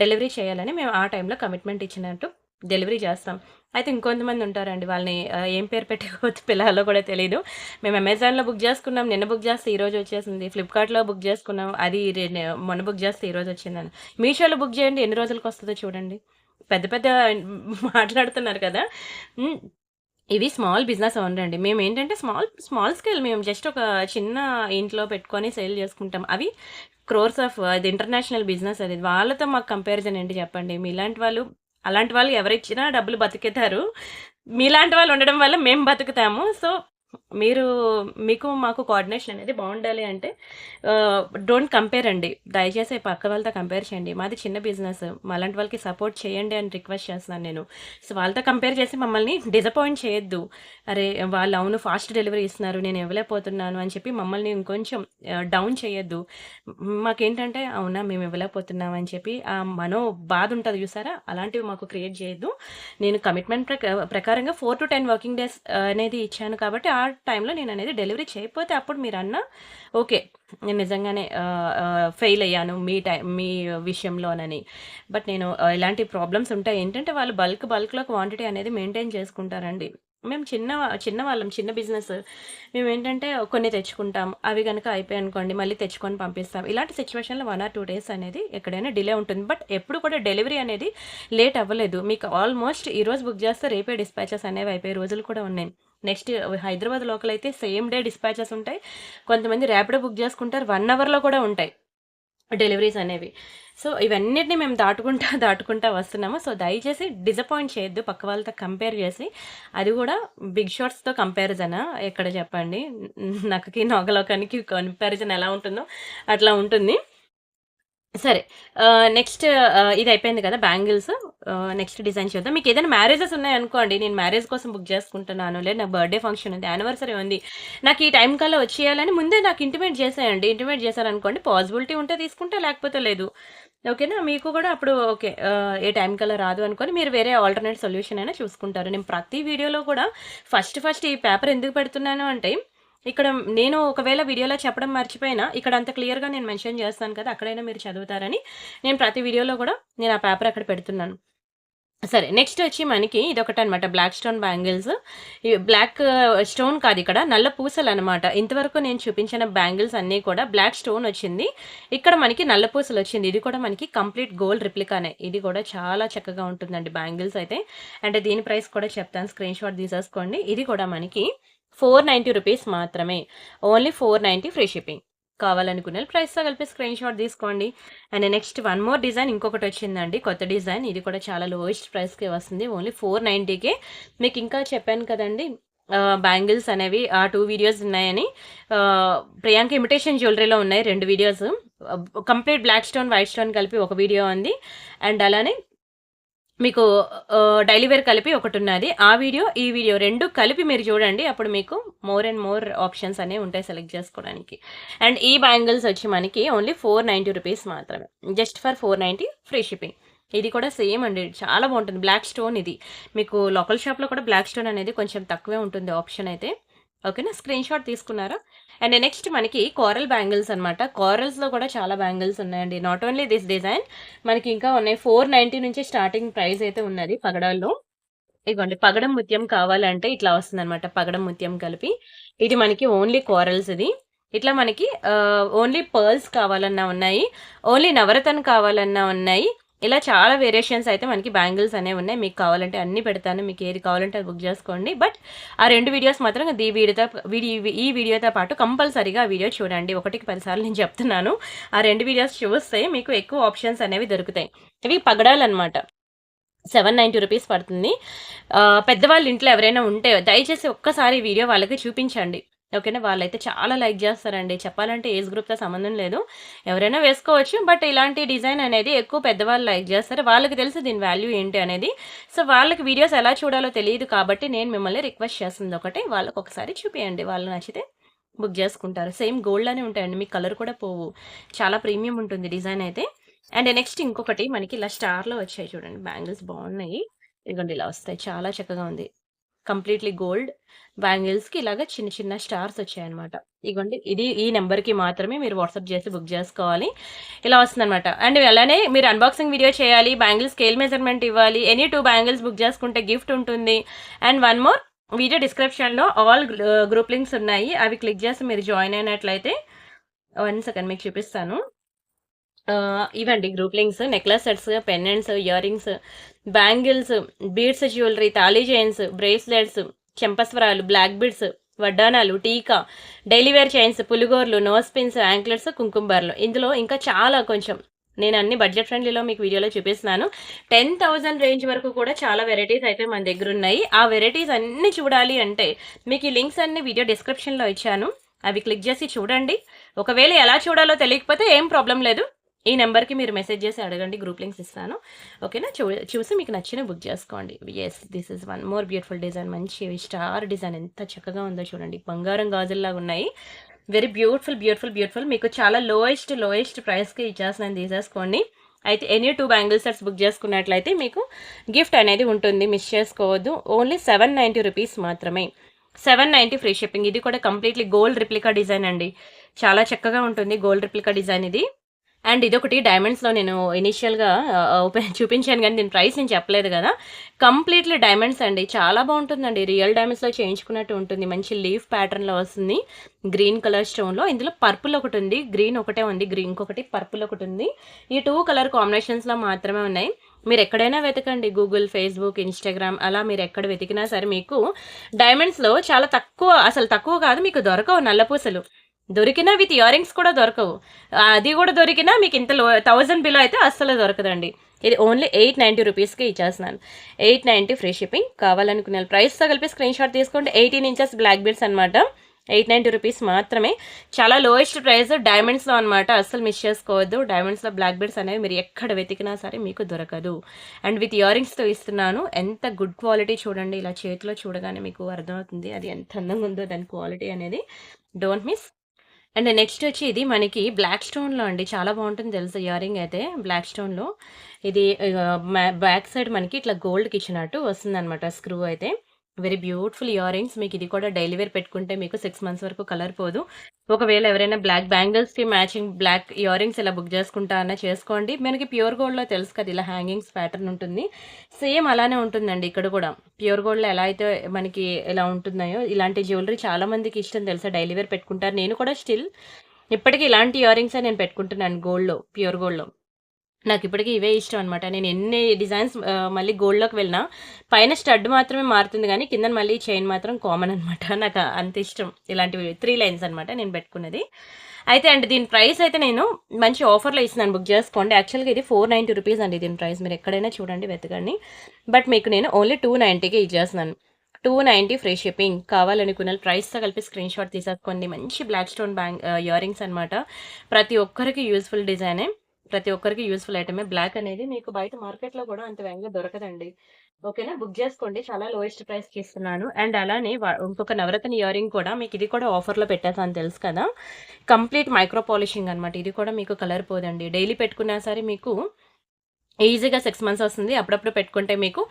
డెలివరీ చేయాలని మేము ఆ టైంలో కమిట్మెంట్ ఇచ్చినట్టు డెలివరీ చేస్తాం. అయితే ఇంకొంతమంది ఉంటారండి. వాళ్ళని ఏం పేరు పెట్టి పిలవాలో కూడా తెలీదు. మేము అమెజాన్‌లో బుక్ జేసుకున్నాం. నిన్న బుక్ జేస్తే ఈరోజు వచ్చేసింది. ఫ్లిప్‌కార్ట్‌లో బుక్ జేసుకున్నాం. అది మొన్న బుక్ జేస్తే ఈరోజు వచ్చిందని. మీషోలో బుక్ జేయండి ఎన్ని రోజులకొస్తదో చూడండి. పెద్ద పెద్ద మాట్లాడుతున్నారు కదా! హ్మ్. ఇవి స్మాల్ బిజినెస్ ఓనర్ అండి. మేమేంటంటే స్మాల్ స్కేల్ మేము జస్ట్ ఒక చిన్న ఇంట్లో పెట్టుకొని సేల్ జేసుకుంటాం. అవి క్రోర్స్ ఆఫ్ అది ఇంటర్నేషనల్ బిజినెస్ అది. వాళ్ళతో మాకు కంపారిజన్ ఏంటి చెప్పండి. మీలాంటి వాళ్ళు అలాంటి వాళ్ళు ఎవరిచ్చినా డబ్బులు బతికేతారు. మీలాంటి వాళ్ళు ఉండడం వల్ల మేము బతుకుతాము. సో, మీరు మీకు మాకు కోఆర్డినేషన్ అనేది బావుండాలి అంటే డోంట్ కంపేర్ అండి. దయచేసి పక్క వాళ్ళతో కంపేర్ చేయండి. మాది చిన్న బిజినెస్. మాలాంటి వాళ్ళకి సపోర్ట్ చేయండి అని రిక్వెస్ట్ చేస్తున్నాను నేను. సో, వాళ్ళతో కంపేర్ చేసి మమ్మల్ని డిసప్పాయింట్ చేయొద్దు. అరే! వాళ్ళు అవును ఫాస్ట్ డెలివరీ ఇస్తున్నారు. నేను ఇవ్వలేకపోతున్నాను అని చెప్పి మమ్మల్ని ఇంకొంచెం డౌన్ చేయొద్దు. మాకేంటంటే అవునా! మేము ఇవ్వలేకపోతున్నాం అని చెప్పి ఆ బాధ ఉంటది చూసారా? అలాంటివి మాకు క్రియేట్ చేయొద్దు. నేను కమిట్మెంట్ ప్రకారంగా 4-10 వర్కింగ్ డేస్ అనేది ఇచ్చాను కాబట్టి ఆ టైంలో నేననేది డెలివరీ చేయకపోతే అప్పుడు మీరన్నా ఓకే. నేను నిజంగానే ఫెయిల్ అయ్యాను మీ విషయంలోనని. బట్ నేను ఇలాంటి ప్రాబ్లమ్స్ ఉంటాయి. ఏంటంటే వాళ్ళు బల్క్‌లో క్వాంటిటీ అనేది మెయింటైన్ చేసుకుంటారండి. మేము చిన్నవాళ్ళం. చిన్న బిజినెస్. మేమేంటంటే కొన్ని తెచ్చుకుంటాం. అవి గనక అయిపోయాయనుకోండి మళ్ళీ తెచ్చుకొని పంపిస్తాం. ఇలాంటి సిట్యుయేషన్‌లో 1 ఆర్ 2 డేస్ అనేది ఎక్కడైనా డిలే ఉంటుంది. బట్ ఎప్పుడు కూడా డెలివరీ అనేది లేట్ అవ్వలేదు. మీకు ఆల్మోస్ట్ ఈరోజు బుక్ చేస్తే రేపే డిస్పాచెస్ అనేవి అయిపోయే రోజులు కూడా ఉన్నాయి. నెక్స్ట్ హైదరాబాద్ లోకల్ అయితే సేమ్ డే డిస్పాచెస్ ఉంటాయి. కొంతమంది ర్యాపిడో బుక్ చేసుకుంటారు. 1 అవర్‌లో కూడా ఉంటాయి డెలివరీస్ అనేవి. సో, ఇవన్నిటిని మేము దాటుకుంటా వస్తున్నాము. సో, దయచేసి డిసప్పాయింట్ చేయొద్దు పక్క వాళ్ళతో కంపేర్ చేసి. అది కూడా బిగ్ షాట్స్‌తో కంపారిజనా ఎక్కడ చెప్పండి. నక్కకి, నాగలోకానికి కంపారిజన్ ఎలా ఉంటుందో అట్లా ఉంటుంది. సరే. నెక్స్ట్ ఇది అయిపోయింది కదా! బ్యాంగిల్స్. నెక్స్ట్ డిజైన్ చూద్దాం. మీకేదైనా మ్యారేజెస్ ఉన్నాయనుకోండి, నేను మ్యారేజ్ కోసం బుక్ చేసుకుంటున్నాను, లేదా నాకు బర్త్‌డే ఫంక్షన్ ఉంది, యానివర్సరీ ఉంది. నాకు ఈ టైం కల్లా వచ్చేయాలని ముందే నాకు ఇంటిమేట్ చేసేయండి. ఇంటిమేట్ చేశారనుకోండి పాసిబిలిటీ ఉంటే తీసుకుంటా, లేకపోతే లేదు. ఓకేనా? మీకు కూడా అప్పుడు ఓకే. ఏ టైం కల్లా రాదు అనుకోని మీరు వేరే ఆల్టర్‌నేట్ సొల్యూషన్ అయినా చూసుకుంటారు. నేను ప్రతి వీడియోలో కూడా ఫస్ట్ ఈ పేపర్ ఎందుకు పెడుతున్నాను అంటే ఇక్కడ నేను ఒకవేళ వీడియోలో చెప్పడం మర్చిపోయినా, ఇక్కడ అంత క్లియర్‌గా నేను మెన్షన్ చేస్తాను కదా! అక్కడైనా మీరు చదువుతారని, నేను ప్రతి వీడియోలో కూడా నేను ఆ పేపర్ అక్కడ పెడుతున్నాను. సరే. నెక్స్ట్ వచ్చి మనకి ఇదొకటనమాట బ్లాక్ స్టోన్ బ్యాంగిల్స్. ఈ బ్లాక్ స్టోన్ కాదిక్కడ నల్ల పూసలనమాట. ఇంతవరకు నేను చూపించిన బ్యాంగిల్స్ అన్నీ కూడా బ్లాక్ స్టోన్ వచ్చింది. ఇక్కడ మనకి నల్ల పూసలొచ్చింది. ఇది కూడా మనకి కంప్లీట్ గోల్డ్ రిప్లికానే. ఇది కూడా చాలా చక్కగా ఉంటుందండి బ్యాంగిల్స్ అయితే. అంటే దీని ప్రైస్ కూడా చెప్తాను. స్క్రీన్ షాట్ తీసేసుకోండి. ఇది కూడా మనకి రూ. 490 మాత్రమే. Only 490 free shipping. కావాలనుకునేళ్ళు ప్రైస్‌తో కలిపి స్క్రీన్ షాట్ తీసుకోండి. And next one more design ఇంకొకటొచ్చిందండి. కొత్త డిజైన్. ఇది కూడా చాలా లోయెస్ట్ ప్రైస్‌కే వస్తుంది. ఓన్లీ 490కే. మీకు ఇంకా చెప్పాను కదండీ! బ్యాంగిల్స్ అనేవి ఆ 2 వీడియోస్ ఉన్నాయని. ప్రియాంక ఇమిటేషన్ జ్యువెలరీలో ఉన్నాయి 2 videos. Complete black stone, white stone కలిపి ఒక వీడియో ఉంది. అండ్ అలానే మీకు డైలీ వేర్ కలిపి ఒకటున్నది. ఆ వీడియో, ఈ వీడియో 2 కలిపి మీరు చూడండి. అప్పుడు మీకు మోర్ అండ్ మోర్ ఆప్షన్స్ అనేవి ఉంటాయి సెలెక్ట్ చేసుకోవడానికి. అండ్ ఈ బ్యాంగిల్స్ వచ్చి మనకి ఓన్లీ రూ. 490 మాత్రమే. Just for 490 free shipping. ఇది కూడా సేమ్ అండి. చాలా బాగుంటుంది. బ్లాక్ స్టోన్ ఇది. మీకు లోకల్ షాప్‌లో కూడా బ్లాక్ స్టోన్ అనేది కొంచెం తక్కువే ఉంటుంది ఆప్షన్ అయితే. ఓకేనా? స్క్రీన్ షాట్ తీసుకున్నారా? అండ్ నెక్స్ట్ మనకి కోరల్ బ్యాంగిల్స్ అనమాట. కోరల్స్‌లో కూడా చాలా బ్యాంగిల్స్ ఉన్నాయండి. నాట్ ఓన్లీ దిస్ డిజైన్ మనకి ఇంకా ఉన్నాయి. 490 నుంచి స్టార్టింగ్ ప్రైస్ అయితే ఉన్నది పగడాల్లో. ఇగోండి పగడం ముత్యం కావాలంటే ఇట్లా వస్తుందనమాట. పగడం ముత్యం కలిపి. ఇది మనకి ఓన్లీ కోరల్స్ ఇది. ఇట్లా మనకి ఓన్లీ పర్ల్స్ కావాలన్నా ఉన్నాయి. ఓన్లీ నవరత్న కావాలన్నా ఉన్నాయి. ఇలా చాలా వేరియేషన్స్ అయితే మనకి బ్యాంగిల్స్ అనేవి ఉన్నాయి. మీకు కావాలంటే అన్నీ పెడతాను. మీకు ఏది కావాలంటే అది బుక్ చేసుకోండి. బట్ ఆ 2 వీడియోస్ మాత్రం ఈ వీడియోతో పాటు కంపల్సరీగా ఆ వీడియో చూడండి. 1కి 10 సార్లు నేను చెప్తున్నాను. ఆ 2 వీడియోస్ చూస్తే మీకు ఎక్కువ ఆప్షన్స్ అనేవి దొరుకుతాయి. ఇవి పగడాలన్నమాట. 790 రూపీస్ పడుతుంది. పెద్దవాళ్ళ ఇంట్లో ఎవరైనా ఉంటే దయచేసి ఒక్కసారి ఈ వీడియో వాళ్ళకి చూపించండి. ఓకేనా? వాళ్ళైతే చాలా లైక్ చేస్తారండి. చెప్పాలంటే ఏజ్ గ్రూప్‌తో సంబంధం లేదు. ఎవరైనా వేసుకోవచ్చు. బట్ ఇలాంటి డిజైన్ అనేది ఎక్కువ పెద్దవాళ్ళు లైక్ చేస్తారు. వాళ్ళకి తెలుసు దీని వాల్యూ ఏంటి అనేది. సో, వాళ్ళకి వీడియోస్ ఎలా చూడాలో తెలియదు కాబట్టి నేను మిమ్మల్ని రిక్వెస్ట్ చేస్తుంది ఒకటే వాళ్ళకి ఒకసారి చూపియండి. వాళ్ళు నచ్చితే బుక్ చేసుకుంటారు. సేమ్ గోల్డ్‌లానే ఉంటాయండి. మీకు కలర్ కూడా పోవు. చాలా ప్రీమియం ఉంటుంది డిజైన్ అయితే. అండ్ నెక్స్ట్ ఇంకొకటి మనకి ఇలా స్టార్‌లో వచ్చాయి చూడండి. బ్యాంగిల్స్ బాగున్నాయి. ఇదిగోండి ఇలా వస్తాయి. చాలా చక్కగా ఉంది. కంప్లీట్‌లీ గోల్డ్ బ్యాంగిల్స్‌కి ఇలాగ చిన్న చిన్న స్టార్స్ వచ్చాయన్నమాట. ఇగోండి ఇది ఈ నంబర్‌కి మాత్రమే మీరు వాట్సాప్ చేసి బుక్ చేసుకోవాలి. ఇలా వస్తుందన్నమాట. అండ్ అలానే మీరు అన్బాక్సింగ్ వీడియో చేయాలి, బ్యాంగిల్ స్కేల్ మెజర్‌మెంట్ ఇవ్వాలి. ఎనీ 2 బ్యాంగిల్స్ బుక్ చేసుకుంటే గిఫ్ట్ ఉంటుంది. అండ్ వన్ మోర్ వీడియో డిస్క్రిప్షన్‌లో ఆల్ గ్రూప్ లింక్స్ ఉన్నాయి. అవి క్లిక్ చేసి మీరు జాయిన్ అయినట్లయితే వన్ సెకండ్ మీకు చూపిస్తాను. ఇవండి group links. Necklace sets, pendants, ear rings, bangles, beads jewellery, thali chains, bracelets, చెంపస్వరాలు, బ్లాక్ బీడ్స్, వడ్డానాలు, టీకా, డైలీ వేర్ చైన్స్, పులిగోర్లు, నోస్ పిన్స్, యాంక్లెట్స్, కుంకుమబార్లు. ఇందులో ఇంకా చాలా కొంచెం నేను అన్ని బడ్జెట్ ఫ్రెండ్లీలో మీకు వీడియోలో చూపిస్తున్నాను. 10,000 రేంజ్ వరకు కూడా చాలా వెరైటీస్ అయితే మన దగ్గర ఉన్నాయి. ఆ వెరైటీస్ అన్ని చూడాలి అంటే మీకు ఈ లింక్స్ అన్ని వీడియో డిస్క్రిప్షన్లో ఇచ్చాను. అవి క్లిక్ చేసి చూడండి. ఒకవేళ ఎలా చూడాలో తెలియకపోతే ఏం ప్రాబ్లం లేదు. ఈ నెంబర్కి మీరు మెసేజ్ చేసి అడగండి, గ్రూప్ లింక్స్ ఇస్తాను. ఓకేనా? చూసి మీకు నచ్చిన బుక్ చేసుకోండి. Yes, this is one more beautiful design. మంచి స్టార్ డిజైన్ ఎంత చక్కగా ఉందో చూడండి. బంగారం గాజుల్లాగా ఉన్నాయి. Very beautiful beautiful beautiful. మీకు చాలా లోయెస్ట్ ప్రైస్కి ఇచ్చేస్తున్నాను, తీసేసుకోండి. అయితే ఎనీ 2 బ్యాంగిల్ సెట్స్ బుక్ చేసుకున్నట్లయితే మీకు గిఫ్ట్ అనేది ఉంటుంది, మిస్ చేసుకోవద్దు. ఓన్లీ 790 రూపీస్ మాత్రమే. 790 ఫ్రీ షిప్పింగ్. ఇది కూడా కంప్లీట్లీ గోల్డ్ రిప్లికా డిజైన్ అండి. చాలా చక్కగా ఉంటుంది గోల్డ్ రిప్లికా డిజైన్ ఇది. అండ్ ఇదొకటి డైమండ్స్లో నేను ఇనిషియల్గా ఓపెన్ చూపించాను, కానీ దీని ప్రైస్ నేను చెప్పలేదు కదా. కంప్లీట్లీ డైమండ్స్ అండి. చాలా బాగుంటుందండి. రియల్ డైమండ్స్లో చేయించుకున్నట్టు ఉంటుంది. మంచి లీఫ్ ప్యాటర్న్లో వస్తుంది. గ్రీన్ కలర్ స్టోన్లో. ఇందులో పర్పుల్ ఒకటి ఉంది, గ్రీన్ ఒకటే ఉంది, గ్రీన్ ఇంకొకటి పర్పుల్ ఒకటి ఉంది. ఈ 2 కలర్ కాంబినేషన్స్లో మాత్రమే ఉన్నాయి. మీరు ఎక్కడైనా వెతకండి, గూగుల్, ఫేస్బుక్, ఇన్స్టాగ్రామ్, అలా మీరు ఎక్కడ వెతికినా సరే మీకు డైమండ్స్లో చాలా తక్కువ, అసలు తక్కువ కాదు, మీకు దొరకవు నల్లపూసలు. దొరికినా విత్ ఇయర్ రింగ్స్ కూడా దొరకవు. అది కూడా దొరికినా మీకు ఇంత 1000 బిలో అయితే అస్సలు దొరకదండి. ఇది ఓన్లీ 890 రూపీస్కి ఇచ్చేస్తున్నాను. 890 ఫ్రీ షిప్పింగ్. కావాలనుకునే ప్రైస్తో కలిపి స్క్రీన్ షాట్ తీసుకోండి. 18 ఇంచెస్ బ్లాక్ బీడ్స్ అనమాట. 890 రూపీస్ మాత్రమే. చాలా లోయెస్ట్ ప్రైస్ డైమండ్స్లో అనమాట. అస్సలు మిస్ చేసుకోవద్దు. డైమండ్స్లో బ్లాక్ బీడ్స్ అనేవి మీరు ఎక్కడ వెతికినా సరే మీకు దొరకదు. అండ్ విత్ ఇయర్ రింగ్స్తో ఇస్తున్నాను. ఎంత గుడ్ క్వాలిటీ చూడండి. ఇలా చేతిలో చూడగానే మీకు అర్థమవుతుంది అది ఎంత అందంగా ఉందో దాని క్వాలిటీ అనేది. Don't miss. అండ్ నెక్స్ట్ వచ్చి ఇది మనకి బ్లాక్ స్టోన్లో అండి. చాలా బాగుంటుంది తెలుసు ఇయర్ రింగ్ అయితే బ్లాక్ స్టోన్లో. ఇది బ్యాక్ సైడ్ మనకి ఇట్లా గోల్డ్కి ఇచ్చినట్టు వస్తుంది అనమాట స్క్రూ అయితే. Very beautiful ear rings. మీకు ఇది కూడా డైలీ వేర్ పెట్టుకుంటే మీకు 6 months వరకు కలర్ పోదు. ఒకవేళ ఎవరైనా బ్లాక్ బ్యాంగిల్స్కి మ్యాచింగ్ బ్లాక్ ఇయర్ రింగ్స్ ఇలా బుక్ చేసుకుంటా అన్న చేసుకోండి. మనకి ప్యూర్ గోల్డ్లో తెలుసు కదా ఇలా హ్యాంగింగ్స్ ప్యాటర్న్ ఉంటుంది. సేమ్ అలానే ఉంటుందండి ఇక్కడ కూడా. ప్యూర్ గోల్డ్లో ఎలా అయితే మనకి ఎలా ఉంటున్నాయో ఇలాంటి జ్యువెలరీ చాలా మందికి ఇష్టం తెలుసా, డైలీ వేర్ పెట్టుకుంటారు. నేను కూడా స్టిల్ ఇప్పటికీ ఇలాంటి ఇయర్ రింగ్స్ నేను పెట్టుకుంటున్నాను గోల్డ్లో, ప్యూర్ గోల్డ్లో. నాకు ఇప్పటికీ ఇవే ఇష్టం అనమాట. నేను ఎన్ని డిజైన్స్ మళ్ళీ గోల్డ్లోకి వెళ్ళినా పైన స్టడ్ మాత్రమే మారుతుంది, కానీ కింద మళ్ళీ చైన్ మాత్రం కామన్ అనమాట. నాకు అంత ఇష్టం ఇలాంటివి 3 లైన్స్ అనమాట నేను పెట్టుకున్నది అయితే. అండ్ దీని ప్రైస్ అయితే నేను మంచి ఆఫర్లో ఇస్తున్నాను, బుక్ చేసుకోండి. యాక్చువల్గా ఇది 490 రూపీస్ అండి దీని ప్రైస్. మీరు ఎక్కడైనా చూడండి, వెతకండి. బట్ మీకు నేను ఓన్లీ 290కి ఇచ్చేస్తున్నాను. 290 ఫ్రీ షిప్పింగ్. కావాలనుకున్న ప్రైస్తో కలిపి స్క్రీన్ షాట్ తీసేసుకోండి. మంచి బ్లాక్ స్టోన్ ఇయర్ రింగ్స్ అనమాట. ప్రతి ఒక్కరికి యూస్ఫుల్ డిజైనే, ప్రతి ఒక్కరికి యూస్ఫుల్ ఐటమే. బ్లాక్ అనేది మీకు బయట మార్కెట్లో కూడా అంత వేగంగా దొరకదండి. ఓకేనా? బుక్ చేసుకోండి. చాలా లోయెస్ట్ ప్రైస్కి ఇస్తున్నాను. అండ్ అలానే ఇంకొక నవరత్న ఇయర్ రింగ్ కూడా మీకు ఇది కూడా ఆఫర్లో పెట్టేసాను తెలుసు కదా. కంప్లీట్ మైక్రో పాలిషింగ్ అనమాట. ఇది కూడా మీకు కలర్ పోదండి. డైలీ పెట్టుకున్నా సరే మీకు ఈజీగా 6 months వస్తుంది. అప్పుడప్పుడు పెట్టుకుంటే మీకు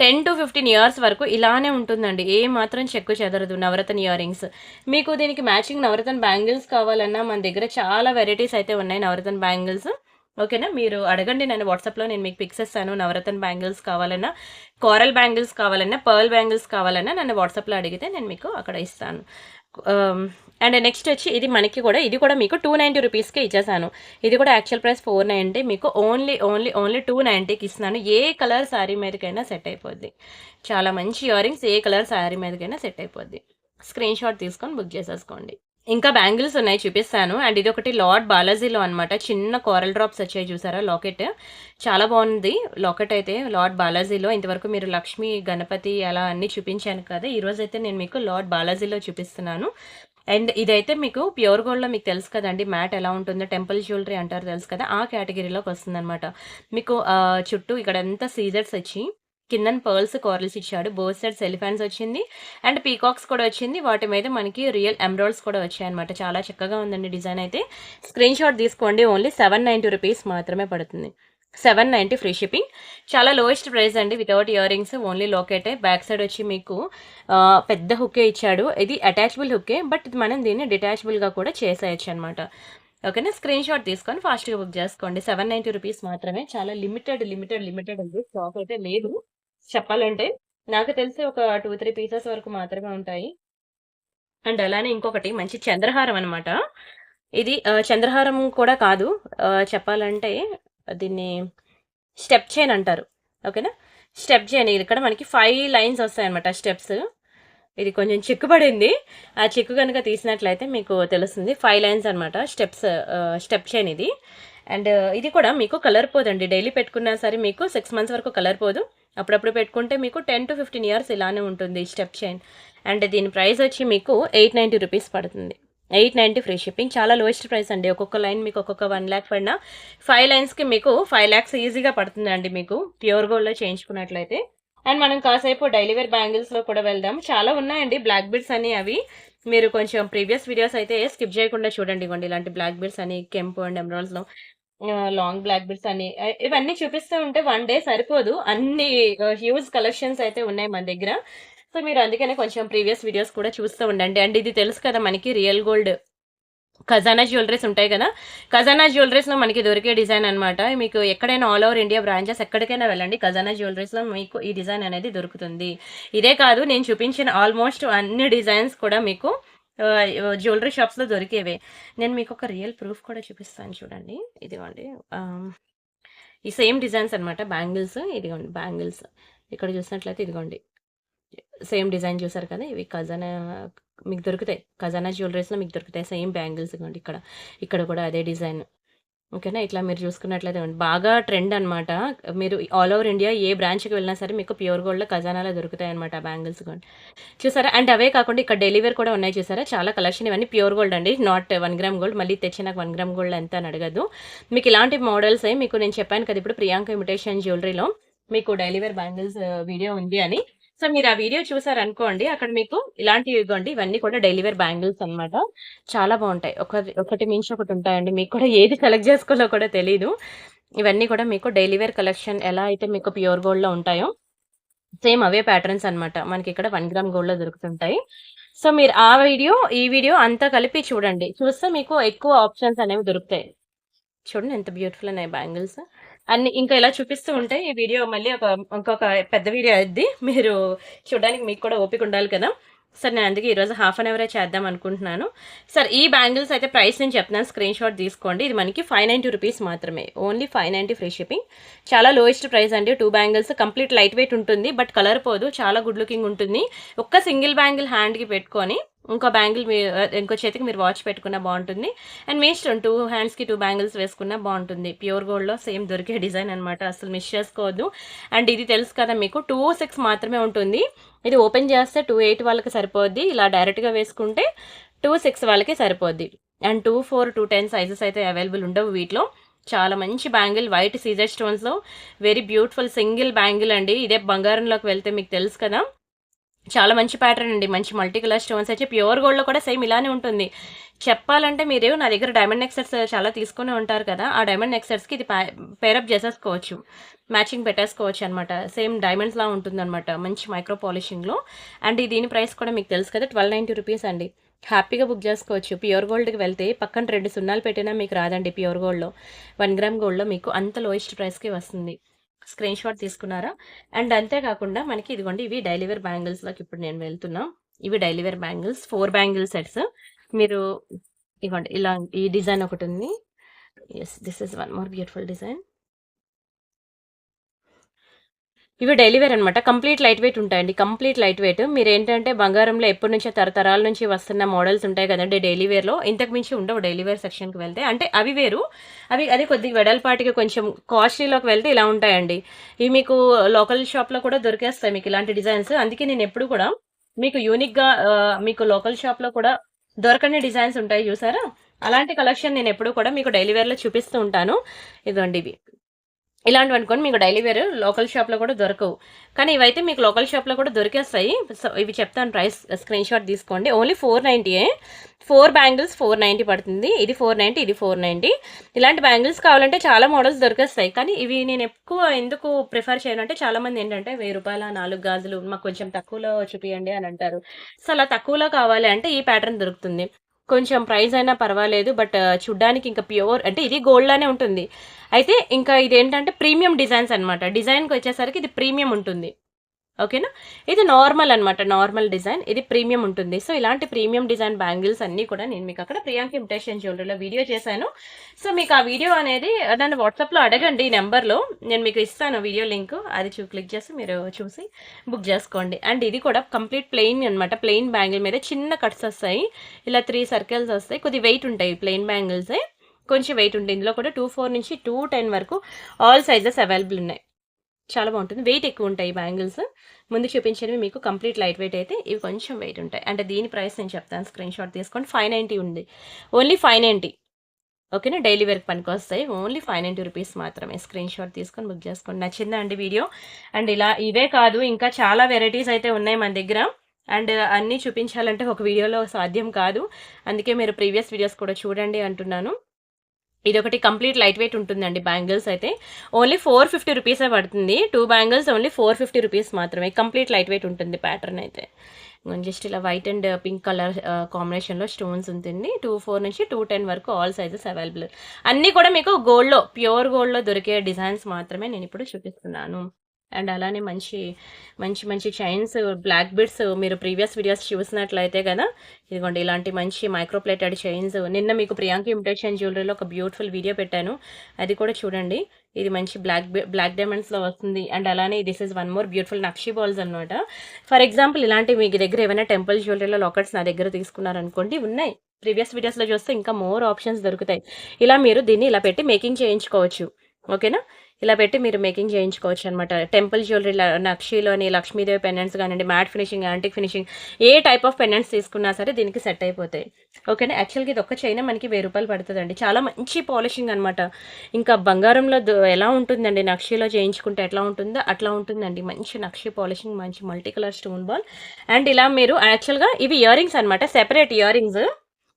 10 to 15 years వరకు ఇలానే ఉంటుందండి. ఏ మాత్రం చెక్కు చెదరదు. నవరత్న ఇయర్ రింగ్స్. మీకు దీనికి మ్యాచింగ్ నవరత్న బ్యాంగిల్స్ కావాలన్నా మన దగ్గర చాలా వెరైటీస్ అయితే ఉన్నాయి నవరత్న బ్యాంగిల్స్. ఓకేనా? మీరు అడగండి నన్ను వాట్సాప్లో, నేను మీకు పిక్స్ ఇస్తాను. నవరత్న బ్యాంగిల్స్ కావాలన్నా, కోరల్ బ్యాంగిల్స్ కావాలన్నా, పర్ల్ బ్యాంగిల్స్ కావాలన్నా నన్ను వాట్సాప్లో అడిగితే నేను మీకు అక్కడ ఇస్తాను. అండ్ నెక్స్ట్ వచ్చి ఇది మనకి కూడా, ఇది కూడా మీకు 290 రూపీస్కే ఇచ్చేసాను. ఇది కూడా యాక్చువల్ ప్రైస్ 490, మీకు ఓన్లీ 290కి ఇస్తున్నాను. ఏ కలర్ శారీ మీదకైనా సెట్ అయిపోద్ది. చాలా మంచి ఇయర్ రింగ్స్, ఏ కలర్ శారీ మీదకైనా సెట్ అయిపోద్ది. స్క్రీన్ షాట్ తీసుకొని బుక్ చేసేసుకోండి. ఇంకా బ్యాంగిల్స్ ఉన్నాయి, చూపిస్తాను. అండ్ ఇది ఒకటి లార్డ్ బాలాజీలో అనమాట. చిన్న కోరల్ డ్రాప్స్ వచ్చాయి చూసారా, లాకెట్. చాలా బాగుంది లాకెట్ అయితే. లార్డ్ బాలాజీలో ఇంతవరకు మీరు లక్ష్మి, గణపతి అలా అన్నీ చూపించాను కదా. ఈరోజు అయితే నేను మీకు లార్డ్ బాలాజీలో చూపిస్తున్నాను. అండ్ ఇదైతే మీకు ప్యూర్ గోల్డ్లో మీకు తెలుసు కదండి మ్యాట్ ఎలా ఉంటుందో, టెంపుల్ జ్యువెలరీ అంటారు తెలుసు కదా, ఆ కేటగిరీలోకి వస్తుంది అనమాట. మీకు చుట్టూ ఇక్కడ అంతా సీజర్స్ వచ్చి కిందన పర్ల్స్ కోరల్స్ ఇచ్చాడు. బోత్ సైడ్స్ ఎలిఫెంట్స్ వచ్చింది అండ్ పీకాక్స్ కూడా వచ్చింది. వాటి మీద మనకి రియల్ ఎమరాల్డ్స్ కూడా వచ్చాయన్నమాట. చాలా చక్కగా ఉందండి డిజైన్ అయితే. స్క్రీన్ షాట్ తీసుకోండి. ఓన్లీ 790 రూపీస్ మాత్రమే పడుతుంది. 790 ఫ్రీ షిప్పింగ్. చాలా లోయెస్ట్ ప్రైస్ అండి. వితౌట్ ఇయర్ రింగ్స్, ఓన్లీ లోకెటే. బ్యాక్ సైడ్ వచ్చి మీకు పెద్ద హుక్కే ఇచ్చాడు. ఇది అటాచబుల్ హుక్కే, బట్ మనం దీన్ని డిటాచబుల్గా కూడా చేసేయచ్చు అనమాట. ఓకేనా. స్క్రీన్ షాట్ తీసుకొని ఫాస్ట్గా బుక్ చేసుకోండి. 790 రూపీస్ మాత్రమే. చాలా లిమిటెడ్ ఉంది. స్టాక్ అయితే లేదు చెప్పాలంటే. నాకు తెలిసి ఒక 2-3 పీసెస్ వరకు మాత్రమే ఉంటాయి. అండ్ అలానే ఇంకొకటి మంచి చంద్రహారం అనమాట. ఇది చంద్రహారం కూడా కాదు, చెప్పాలంటే దీన్ని స్టెప్ చైన్ అంటారు. ఓకేనా. Step chain. ఇక్కడ మనకి 5 లైన్స్ వస్తాయన్నమాట స్టెప్స్. ఇది కొంచెం చిక్కుపడింది. ఆ చిక్కు కనుక తీసినట్లయితే మీకు తెలుస్తుంది. 5 లైన్స్ అనమాట స్టెప్ చైన్ ఇది. అండ్ ఇది కూడా మీకు కలర్ పోదండి. డైలీ పెట్టుకున్నా సరే మీకు 6 మంత్స్ వరకు కలర్ పోదు. అప్పుడప్పుడు పెట్టుకుంటే మీకు 10 to 15 ఇయర్స్ ఇలానే ఉంటుంది స్టెప్ చైన్. అండ్ దీని ప్రైస్ వచ్చి మీకు 890 రూపీస్ పడుతుంది. 890 ఫ్రీ షిప్పింగ్. చాలా లోయెస్ట్ ప్రైస్ అండి. ఒక్కొక్క లైన్ మీకు ఒక్కొక్క 1 lakh పడినా 5 లైన్స్కి మీకు 5 lakhs ఈజీగా పడుతుందండి మీకు ప్యూర్ గోల్డ్లో చేయించుకున్నట్లయితే. అండ్ మనం కాసేపు డైలీ వేర్ బ్యాంగిల్స్లో కూడా వెళ్దాం. చాలా ఉన్నాయండి బ్లాక్ బీడ్స్ అని. అవి మీరు కొంచెం ప్రీవియస్ వీడియోస్ అయితే స్కిప్ చేయకుండా చూడండి. ఇవ్వండి ఇలాంటి బ్లాక్ బీడ్స్ అని, కెంపు అండ్ ఎమరాల్డ్స్లో లాంగ్ బ్లాక్ బీడ్స్ అని, ఇవన్నీ చూపిస్తూ ఉంటే 1 day సరిపోదు. అన్ని హ్యూజ్ కలెక్షన్స్ అయితే ఉన్నాయి మన దగ్గర. సో మీరు అందుకనే కొంచెం ప్రీవియస్ వీడియోస్ కూడా చూస్తూ ఉండండి. అండ్ ఇది తెలుసు కదా మనకి రియల్ గోల్డ్ ఖజానా జ్యువెలరీస్ ఉంటాయి కదా. ఖజానా జ్యువెలరీస్లో మనకి దొరికే డిజైన్ అనమాట. మీకు ఎక్కడైనా ఆల్ ఓవర్ ఇండియా బ్రాంచెస్ ఎక్కడికైనా వెళ్ళండి, ఖజానా జ్యువెలరీస్లో మీకు ఈ డిజైన్ అనేది దొరుకుతుంది. ఇదే కాదు, నేను చూపించిన ఆల్మోస్ట్ అన్ని డిజైన్స్ కూడా మీకు జ్యువెలరీ షాప్స్లో దొరికేవే. నేను మీకు ఒక రియల్ ప్రూఫ్ కూడా చూపిస్తాను చూడండి. ఇదిగోండి ఈ సేమ్ డిజైన్స్ అనమాట. బ్యాంగిల్స్, ఇదిగోండి బ్యాంగిల్స్. ఇక్కడ చూసినట్లయితే ఇదిగోండి సేమ్ డిజైన్ చూసారు కదా. ఇవి ఖజానా మీకు దొరుకుతాయి. ఖజానా జ్యువెలరీస్లో మీకు దొరుకుతాయి సేమ్ బ్యాంగిల్స్. ఇవ్వండి ఇక్కడ కూడా అదే డిజైన్. ఓకేనా. ఇట్లా మీరు చూసుకున్నట్లయితే బాగా ట్రెండ్ అనమాట. మీరు ఆల్ ఓవర్ ఇండియా ఏ బ్రాంచ్కి వెళ్ళినా సరే మీకు ప్యూర్ గోల్డ్లో ఖజానాలో దొరుకుతాయి అనమాట బ్యాంగిల్స్ చూసారా. అండ్ అవే కాకుండా ఇక్కడ డెలివరీ కూడా ఉన్నాయి చూసారా. చాలా కలెక్షన్. ఇవన్నీ ప్యూర్ గోల్డ్ అండి, నాట్ 1 gram గోల్డ్. మళ్ళీ తెచ్చి నాకు 1 gram గోల్డ్ ఎంత అని అడగదు. మీకు ఇలాంటి మోడల్స్ మీకు నేను చెప్పాను కదా ఇప్పుడు ప్రియాంక ఇమిటేషన్ జ్యువెలరీలో మీకు డెలివరీ బ్యాంగిల్స్ వీడియో ఉంది అని. సో మీరు ఆ వీడియో చూసారనుకోండి, అక్కడ మీకు ఇలాంటివి ఇవ్వండి. ఇవన్నీ కూడా డెలివరీ బ్యాంగిల్స్ అనమాట. చాలా బాగుంటాయి. ఒకటి మించి ఒకటి ఉంటాయండి. మీకు కూడా ఏది సెలెక్ట్ చేసుకోవాలో కూడా తెలీదు. ఇవన్నీ కూడా మీకు డెలివరీ కలెక్షన్ ఎలా అయితే మీకు ప్యూర్ గోల్డ్లో ఉంటాయో సేమ్ అవే ప్యాటర్న్స్ అనమాట. మనకి ఇక్కడ 1 gram గోల్డ్లో దొరుకుతుంటాయి. సో మీరు ఈ వీడియో అంతా కలిపి చూడండి. చూస్తే మీకు ఎక్కువ ఆప్షన్స్ అనేవి దొరుకుతాయి. చూడండి ఎంత బ్యూటిఫుల్ ఉన్నాయి బ్యాంగిల్స్ అన్ని. ఇంకా ఇలా చూపిస్తూ ఉంటే ఈ వీడియో మళ్ళీ ఇంకొక పెద్ద వీడియో అయింది. మీరు చూడడానికి మీకు కూడా ఓపిక ఉండాలి కదా. సార్ నేను అందుకే ఈరోజు 1/2 hour చేద్దాం అనుకుంటున్నాను. సార్ ఈ బ్యాంగిల్స్ అయితే ప్రైస్ నేను చెప్తున్నాను, స్క్రీన్ షాట్ తీసుకోండి. ఇది మనకి 590 రూపీస్ మాత్రమే. Only 590 free shipping. చాలా లోయెస్ట్ ప్రైస్ అండి. 2 బ్యాంగిల్స్ కంప్లీట్ లైట్ వెయిట్ ఉంటుంది, బట్ కలర్ పోదు. చాలా గుడ్ లుకింగ్ ఉంటుంది. ఒక్క సింగిల్ బ్యాంగిల్ హ్యాండ్కి పెట్టుకొని ఇంకో బ్యాంగిల్ ఇంకో చేతికి మీరు వాచ్ పెట్టుకున్నా బాగుంటుంది. అండ్ మీ ఇష్టం 2 హ్యాండ్స్కి 2 బ్యాంగిల్స్ వేసుకున్నా బాగుంటుంది. ప్యూర్ గోల్డ్లో సేమ్ దొరికే డిజైన్ అనమాట. అసలు మిస్ చేసుకోవద్దు. అండ్ ఇది తెలుసు కదా మీకు 2/6 మాత్రమే ఉంటుంది. ఇది ఓపెన్ చేస్తే 2/8 వాళ్ళకి సరిపోద్ది. ఇలా డైరెక్ట్గా వేసుకుంటే 2/6 వాళ్ళకి సరిపోద్ది. అండ్ 2/4, 2/10 సైజెస్ అయితే అవైలబుల్ ఉండవు వీటిలో. చాలా మంచి బ్యాంగిల్, వైట్ సీజర్ స్టోన్స్లో వెరీ బ్యూటిఫుల్ సింగిల్ బ్యాంగిల్ అండి. ఇదే బంగారంలోకి వెళ్తే మీకు తెలుసు కదా చాలా మంచి ప్యాటర్న్ అండి. మంచి మల్టీ కలర్ స్టోన్స్ అయితే ప్యూర్ గోల్డ్లో కూడా సేమ్ ఇలానే ఉంటుంది. చెప్పాలంటే మీరు నా దగ్గర డైమండ్ నెక్సెట్స్ చాలా తీసుకుని ఉంటారు కదా, ఆ డైమండ్ నెక్సెట్స్కి ఇది పేరప్ చేసేసుకోవచ్చు, మ్యాచింగ్ పెట్టేసుకోవచ్చు అనమాట. సేమ్ డైమండ్స్లా ఉంటుంది అనమాట, మంచి మైక్రో పాలిషింగ్లో. అండ్ దీని ప్రైస్ కూడా మీకు తెలుసు కదా 1290 రూపీస్ అండి. హ్యాపీగా బుక్ చేసుకోవచ్చు. ప్యూర్ గోల్డ్కి వెళ్తే పక్కన 2 సున్నాలు పెట్టినా మీకు రాదండి. ప్యూర్ గోల్డ్లో 1 gram గోల్డ్లో మీకు అంత లోయెస్ట్ ప్రైస్కి వస్తుంది. స్క్రీన్ షాట్ తీసుకున్నారా. అండ్ అంతేకాకుండా మనకి ఇదిగోండి ఇవి డైలీవేర్ బ్యాంగిల్స్లోకి ఇప్పుడు నేను వెళ్తున్నా. ఇవి డైలీవేర్ బ్యాంగిల్స్ 4 బ్యాంగిల్ సెట్స్. మీరు ఇవ్వండి ఇలా ఈ డిజైన్ ఒకటి ఉంది. Yes, this is one more beautiful design. ఇవి డైలీవేర్ అనమాట. కంప్లీట్ లైట్ వెయిట్ ఉంటాయండి. Complete light weight. మీరు ఏంటంటే బంగారంలో ఎప్పటి నుంచో తరతరాల నుంచి వస్తున్న మోడల్స్ ఉంటాయి కదండి డైలీవేర్లో, ఇంతకు మించి ఉండవు డైలీవేర్ సెక్షన్కి వెళ్తే. అంటే అవి వేరు, అదే కొద్దిగా వెడల్పాటిగా కొంచెం కాస్ట్లీలోకి వెళ్తే ఇలా ఉంటాయండి. ఇవి మీకు లోకల్ షాప్లో కూడా దొరికేస్తాయి మీకు ఇలాంటి డిజైన్స్. అందుకే నేను ఎప్పుడు కూడా మీకు యూనిక్గా మీకు లోకల్ షాప్లో కూడా దొరకని డిజైన్స్ ఉంటాయి చూసారా, అలాంటి కలెక్షన్ నేను ఎప్పుడు కూడా మీకు డైలీవేర్లో చూపిస్తూ ఉంటాను. ఇదండి ఇవి ఇలాంటివి అనుకోండి మీకు డైలీ వేర్ లోకల్ షాప్లో కూడా దొరకవు, కానీ ఇవైతే మీకు లోకల్ షాప్లో కూడా దొరికేస్తాయి. సో ఇవి చెప్తాను, ప్రైస్ స్క్రీన్ షాట్ తీసుకోండి. ఓన్లీ 490. 4 బ్యాంగిల్స్ 490 పడుతుంది. ఇది 490, ఇది 490. ఇలాంటి బ్యాంగిల్స్ కావాలంటే చాలా మోడల్స్ దొరికేస్తాయి, కానీ ఇవి నేను ఎక్కువ ఎందుకు ప్రిఫర్ చేయను అంటే చాలా మంది ఏంటంటే 1000 రూపాయల 4 గాజులు మాకు కొంచెం తక్కువలో చూపియండి అని అంటారు. సో అలా తక్కువలో కావాలి అంటే ఈ ప్యాటర్న్ దొరుకుతుంది. కొంచెం ప్రైస్ అయినా పర్వాలేదు, బట్ చూడ్డానికి ఇంకా ప్యూర్ అంటే ఇది గోల్డ్ లానే ఉంటుంది. అయితే ఇంకా ఇదేంటంటే ప్రీమియం డిజైన్స్ అనమాట. డిజైన్కి వచ్చేసరికి ఇది ప్రీమియం ఉంటుంది, ఓకేనా. ఇది నార్మల్ అనమాట, నార్మల్ డిజైన్, ఇది ప్రీమియం ఉంటుంది. సో ఇలాంటి ప్రీమియం డిజైన్ బ్యాంగిల్స్ అన్నీ కూడా నేను మీకు అక్కడ ప్రియాంక ఇమిటేషన్ జ్యువెలరీలో వీడియో చేశాను. సో మీకు ఆ వీడియో అనేది నన్ను వాట్సాప్లో అడగండి, ఈ నెంబర్లో నేను మీకు ఇస్తాను వీడియో లింక్, అది క్లిక్ చేసి మీరు చూసి బుక్ చేసుకోండి. అండ్ ఇది కూడా కంప్లీట్ ప్లెయిన్ అనమాట. ప్లెయిన్ బ్యాంగిల్ మీద చిన్న కట్స్ వస్తాయి, ఇలా 3 సర్కిల్స్ వస్తాయి, కొద్ది వెయిట్ ఉంటాయి ప్లెయిన్ బ్యాంగిల్సే, కొంచెం వెయిట్ ఉంటుంది. ఇందులో కూడా 24 నుంచి 210 వరకు ఆల్ సైజెస్ అవైలబుల్ ఉన్నాయి. చాలా బాగుంటుంది, వెయిట్ ఎక్కువ ఉంటాయి బ్యాంగిల్స్. ముందు చూపించేవి మీకు కంప్లీట్ లైట్ వెయిట్ అయితే, ఇవి కొంచెం వెయిట్ ఉంటాయి. అంటే దీని ప్రైస్ నేను చెప్తాను, స్క్రీన్ షాట్ తీసుకోండి. 590 ఉంది, ఓన్లీ 590, ఓకేనా. డైలీ వేర్కి పనికి వస్తాయి, ఓన్లీ 590 రూపీస్ మాత్రమే. స్క్రీన్ షాట్ తీసుకొని బుక్ చేసుకోండి. నచ్చిందా అండి వీడియో? అండ్ ఇలా ఇవే కాదు, ఇంకా చాలా వెరైటీస్ అయితే ఉన్నాయి మన దగ్గర. అండ్ అన్నీ చూపించాలంటే ఒక వీడియోలో సాధ్యం కాదు, అందుకే మీరు ప్రీవియస్ వీడియోస్ కూడా చూడండి అంటున్నాను. ఇది ఒకటి కంప్లీట్ లైట్ వెయిట్ ఉంటుందండి. బ్యాంగిల్స్ అయితే ఓన్లీ 450 రూపీసే పడుతుంది. 2 బ్యాంగిల్స్ ఓన్లీ 450 రూపీస్ మాత్రమే. కంప్లీట్ లైట్ వెయిట్ ఉంటుంది ప్యాటర్న్ అయితే. జస్ట్ ఇలా వైట్ అండ్ పింక్ కలర్ కాంబినేషన్లో స్టోన్స్ ఉంటుంది. 24 నుంచి 210 వరకు ఆల్ సైజెస్ అవైలబుల్. అన్నీ కూడా మీకు గోల్డ్లో, ప్యూర్ గోల్డ్లో దొరికే డిజైన్స్ మాత్రమే నేను ఇప్పుడు చూపిస్తున్నాను. అండ్ అలానే మంచి మంచి మంచి చైన్స్, బ్లాక్ బిడ్స్ మీరు ప్రీవియస్ వీడియోస్ చూసినట్లయితే కదా, ఇదిగోండి ఇలాంటి మంచి మైక్రోప్లేటెడ్ చైన్స్. నిన్న మీకు ప్రియాంక ఇమిటేషన్ జ్యువెలరీలో ఒక బ్యూటిఫుల్ వీడియో పెట్టాను, అది కూడా చూడండి. ఇది మంచి బ్లాక్ డైమండ్స్లో వస్తుంది. అండ్ అలానే this is one more beautiful nakshi balls అనమాట. ఫర్ ఎగ్జాంపుల్ ఇలాంటి మీకు దగ్గర ఏమైనా టెంపుల్ జ్యువెలరీలో లాకెట్స్ నా దగ్గర తీసుకున్నారనుకోండి, ఉన్నాయి. ప్రీవియస్ వీడియోస్లో చూస్తే ఇంకా మోర్ ఆప్షన్స్ దొరుకుతాయి. ఇలా మీరు దీన్ని ఇలా పెట్టి మేకింగ్ చేయించుకోవచ్చు, ఓకేనా. ఇలా పెట్టి మీరు మేకింగ్ చేయించుకోవచ్చు అనమాట. టెంపుల్ జ్యువెలరీ నక్షిలోని లక్ష్మీదేవి పెండెంట్స్ కానివ్వండి, matte finishing, antique finishing, A type of pendants తీసుకున్నా సరే దీనికి సెట్ అయిపోతాయి, ఓకేనా. యాక్చువల్గా ఇది ఒక్క చైనా మనకి 1000 రూపాయలు పడుతుందండి. చాలా మంచి పాలిషింగ్ అనమాట. ఇంకా బంగారంలో ఎలా ఉంటుందండి, నక్షిలో చేయించుకుంటే ఎట్లా ఉంటుందో అట్లా ఉంటుందండి. మంచి నక్షి పాలిషింగ్, మంచి multi colour stone ball. And ఇలా మీరు యాక్చువల్గా ఇవి ఇయర్ రింగ్స్ అనమాట, సెపరేట్ ఇయర్ రింగ్స్.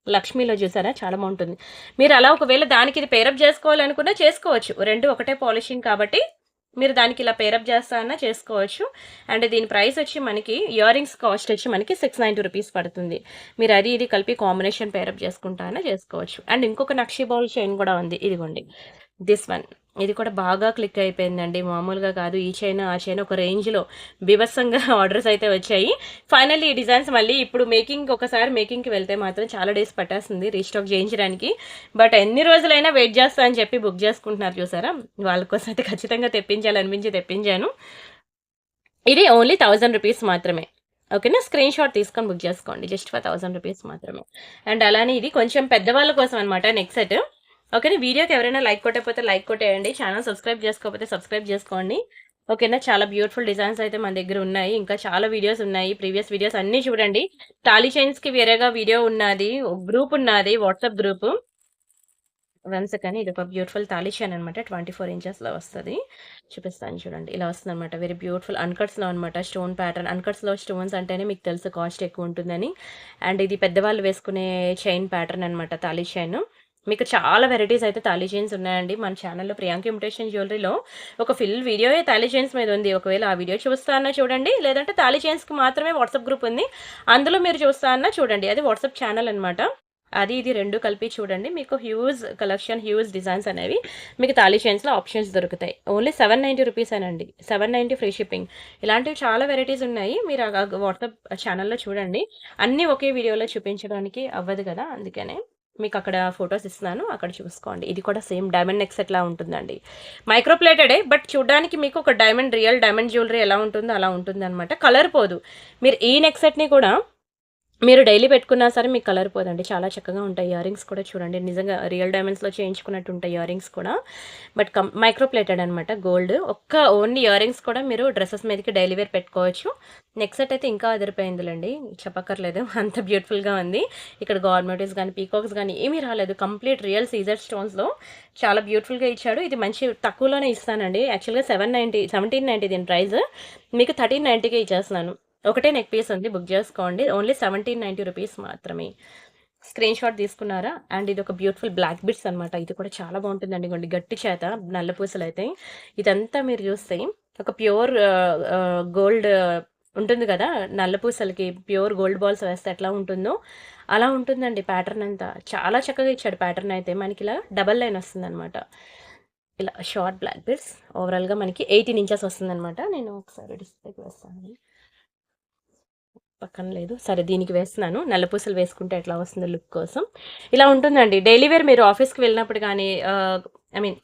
లక్ష్మీలో చూసారా, చాలా బాగుంటుంది. మీరు అలా ఒకవేళ దానికి ఇది పేరప్ చేసుకోవాలనుకున్నా చేసుకోవచ్చు, రెండు ఒకటే పాలిషింగ్ కాబట్టి మీరు దానికి ఇలా పేరప్ చేస్తారన్నా చేసుకోవచ్చు. అండ్ దీని ప్రైస్ వచ్చి మనకి ఇయర్ రింగ్స్ కాస్ట్ వచ్చి మనకి 690 రూపీస్ పడుతుంది. మీరు అది ఇది కలిపి కాంబినేషన్ పేరప్ చేసుకుంటారన్నా చేసుకోవచ్చు. అండ్ ఇంకొక నక్షి బాల్ చైన్ కూడా ఉంది, ఇదిగోండి దిస్ వన్. ఇది కూడా బాగా క్లిక్ అయిపోయిందండి, మామూలుగా కాదు. ఈ చైన్ ఆ చైన్ ఒక రేంజ్లో బీభత్సంగా ఆర్డర్స్ అయితే వచ్చాయి. ఫైనల్లీ ఈ డిజైన్స్ మళ్ళీ ఇప్పుడు ఒకసారి మేకింగ్కి వెళ్తే మాత్రం చాలా డేస్ పట్టేస్తుంది రీస్టాక్ చేయించడానికి. బట్ ఎన్ని రోజులైనా వెయిట్ చేస్తా అని చెప్పి బుక్ చేసుకుంటున్నారు చూసారా, వాళ్ళ కోసం అయితే ఖచ్చితంగా తెప్పించాలనిపించి తెప్పించాను. ఇది ఓన్లీ 1000 రూపీస్ మాత్రమే, ఓకేనా. స్క్రీన్ షాట్ తీసుకొని బుక్ చేసుకోండి, జస్ట్ ఫర్ 1000 రూపీస్ మాత్రమే. అండ్ అలానే ఇది కొంచెం పెద్దవాళ్ళ కోసం అనమాట నెక్ సెట్, ఓకేనా. వీడియోకి ఎవరైనా లైక్ కొట్టకపోతే లైక్ కొట్టేయండి, ఛానల్ సబ్స్క్రైబ్ చేసుకోకపోతే సబ్స్క్రైబ్ చేసుకోండి, ఓకేనా. చాలా బ్యూటిఫుల్ డిజైన్స్ అయితే మన దగ్గర ఉన్నాయి, ఇంకా చాలా వీడియోస్ ఉన్నాయి. ప్రీవియస్ వీడియోస్ అన్నీ చూడండి. తాళీ చైన్స్కి వేరేగా వీడియో ఉన్నది, గ్రూప్ ఉన్నది, వాట్సాప్ గ్రూప్. వన్స్ కానీ ఇది ఒక బ్యూటిఫుల్ తాళీ చైన్ అనమాట, 24 ఇంచెస్లో వస్తుంది. చూపిస్తాను చూడండి, ఇలా వస్తుంది అనమాట. వెరీ బ్యూటిఫుల్ అన్కట్స్లో అనమాట, స్టోన్ ప్యాటర్న్. అన్కట్స్లో స్టోన్స్ అంటేనే మీకు తెలుసు కాస్ట్ ఎక్కువ ఉంటుందని. అండ్ ఇది పెద్దవాళ్ళు వేసుకునే చైన్ ప్యాటర్న్ అనమాట, తాళీ చైన్. మీకు చాలా వెరైటీస్ అయితే తాళీ చైన్స్ ఉన్నాయండి మన ఛానల్లో. ప్రియాంక ఇమిటేషన్ జ్యువెలరీలో ఒక ఫుల్ వీడియో తాళీ చైన్స్ మీద ఉంది, ఒకవేళ ఆ వీడియో చూస్తా అన్నా చూడండి, లేదంటే తాళీ చైన్స్కి మాత్రమే వాట్సాప్ గ్రూప్ ఉంది, అందులో మీరు చూస్తా అన్నా చూడండి. అది వాట్సాప్ ఛానల్ అనమాట, అది ఇది రెండు కలిపి చూడండి. మీకు హ్యూజ్ కలెక్షన్, హ్యూజ్ డిజైన్స్ అనేవి మీకు తాళీ చైన్స్లో ఆప్షన్స్ దొరుకుతాయి. ఓన్లీ 790 రూపీస్ అనండి, 790 ఫ్రీ షిప్పింగ్. ఇలాంటివి చాలా వెరైటీస్ ఉన్నాయి, మీరు వాట్సాప్ ఛానల్లో చూడండి. అన్నీ ఒకే వీడియోలో చూపించడానికి అవ్వదు కదా, అందుకనే మీకు అక్కడ ఫొటోస్ ఇస్తున్నాను, అక్కడ చూసుకోండి. ఇది కూడా సేమ్ డైమండ్ నెక్ సెట్ లా ఉంటుందండి, మైక్రోప్లేటెడే, బట్ చూడడానికి మీకు ఒక డైమండ్, రియల్ డైమండ్ జ్యువెలరీ ఎలా ఉంటుందో అలా ఉంటుంది అనమాట. కలర్ పోదు. మీరు ఈ నెక్ సెట్ని కూడా మీరు డైలీ పెట్టుకున్నా సరే మీకు కలర్ పోదండి. చాలా చక్కగా ఉంటాయి. ఇయర్ రింగ్స్ కూడా చూడండి. నిజంగా రియల్ డైమండ్స్‌లో చేయించుకున్నట్టు ఉంటాయి ఇయర్ రింగ్స్ కూడా. బట్ మైక్రో ప్లేటెడ్ అనమాట గోల్డ్. ఓన్లీ ఇయర్ రింగ్స్ కూడా మీరు డ్రెసెస్ మీదకి డైలీ వేర్ పెట్టుకోవచ్చు. నెక్ సెట్ అయితే ఇంకా అదిరిపోయిందిలెండి. చెప్పక్కర్లేదు. అంత బ్యూటిఫుల్‌గా ఉంది. ఇక్కడ గార్మెంట్స్ గానీ, పీకాక్స్ గానీ ఏమీ రాలేదు. కంప్లీట్ రియల్ సీజర్ స్టోన్స్‌లో చాలా బ్యూటిఫుల్‌గా ఇచ్చాడు. ఇది మంచి తక్కువలోనే ఇస్తానండి. యాక్చువల్‌గా 1790 దీని ప్రైస్. మీకు 1390కే ఇచ్చేస్తున్నాను. ఒకటే నెక్ పీస్ ఉంది. బుక్ చేసుకోండి. ఓన్లీ 1790 రూపీస్ మాత్రమే. స్క్రీన్ షాట్ తీసుకున్నారా? అండ్ ఇది ఒక బ్యూటిఫుల్ బ్లాక్ బిట్స్ అనమాట. ఇది కూడా చాలా బాగుంటుందండి. ఇగోండి గట్టి చేత నల్ల పూసలైతే. ఇదంతా మీరు చూస్తే ఒక ప్యూర్ గోల్డ్ ఉంటుంది కదా! నల్ల పూసలకి ప్యూర్ గోల్డ్ బాల్స్ వేస్తే ఎట్లా ఉంటుందో అలా ఉంటుందండి ప్యాటర్న్ అంతా. చాలా చక్కగా ఇచ్చాడు ప్యాటర్న్ అయితే. మనకి ఇలా డబల్ లైన్ వస్తుందనమాట. ఇలా షార్ట్ బ్లాక్ బిట్స్. ఓవరాల్‌గా మనకి 18 ఇంచెస్ వస్తుందనమాట. నేను ఒకసారి డిస్ప్లేకి వేస్తాను. పక్కన లేదు. సరే దీనికి వేస్తున్నాను. నల్లపూసలు వేసుకుంటే ఎట్లా వస్తుందో లుక్ కోసం. ఇలా ఉంటుందండి. డైలీ వేర్ మీరు ఆఫీస్‌కి వెళ్ళినప్పుడు గానీ ఐ మీన్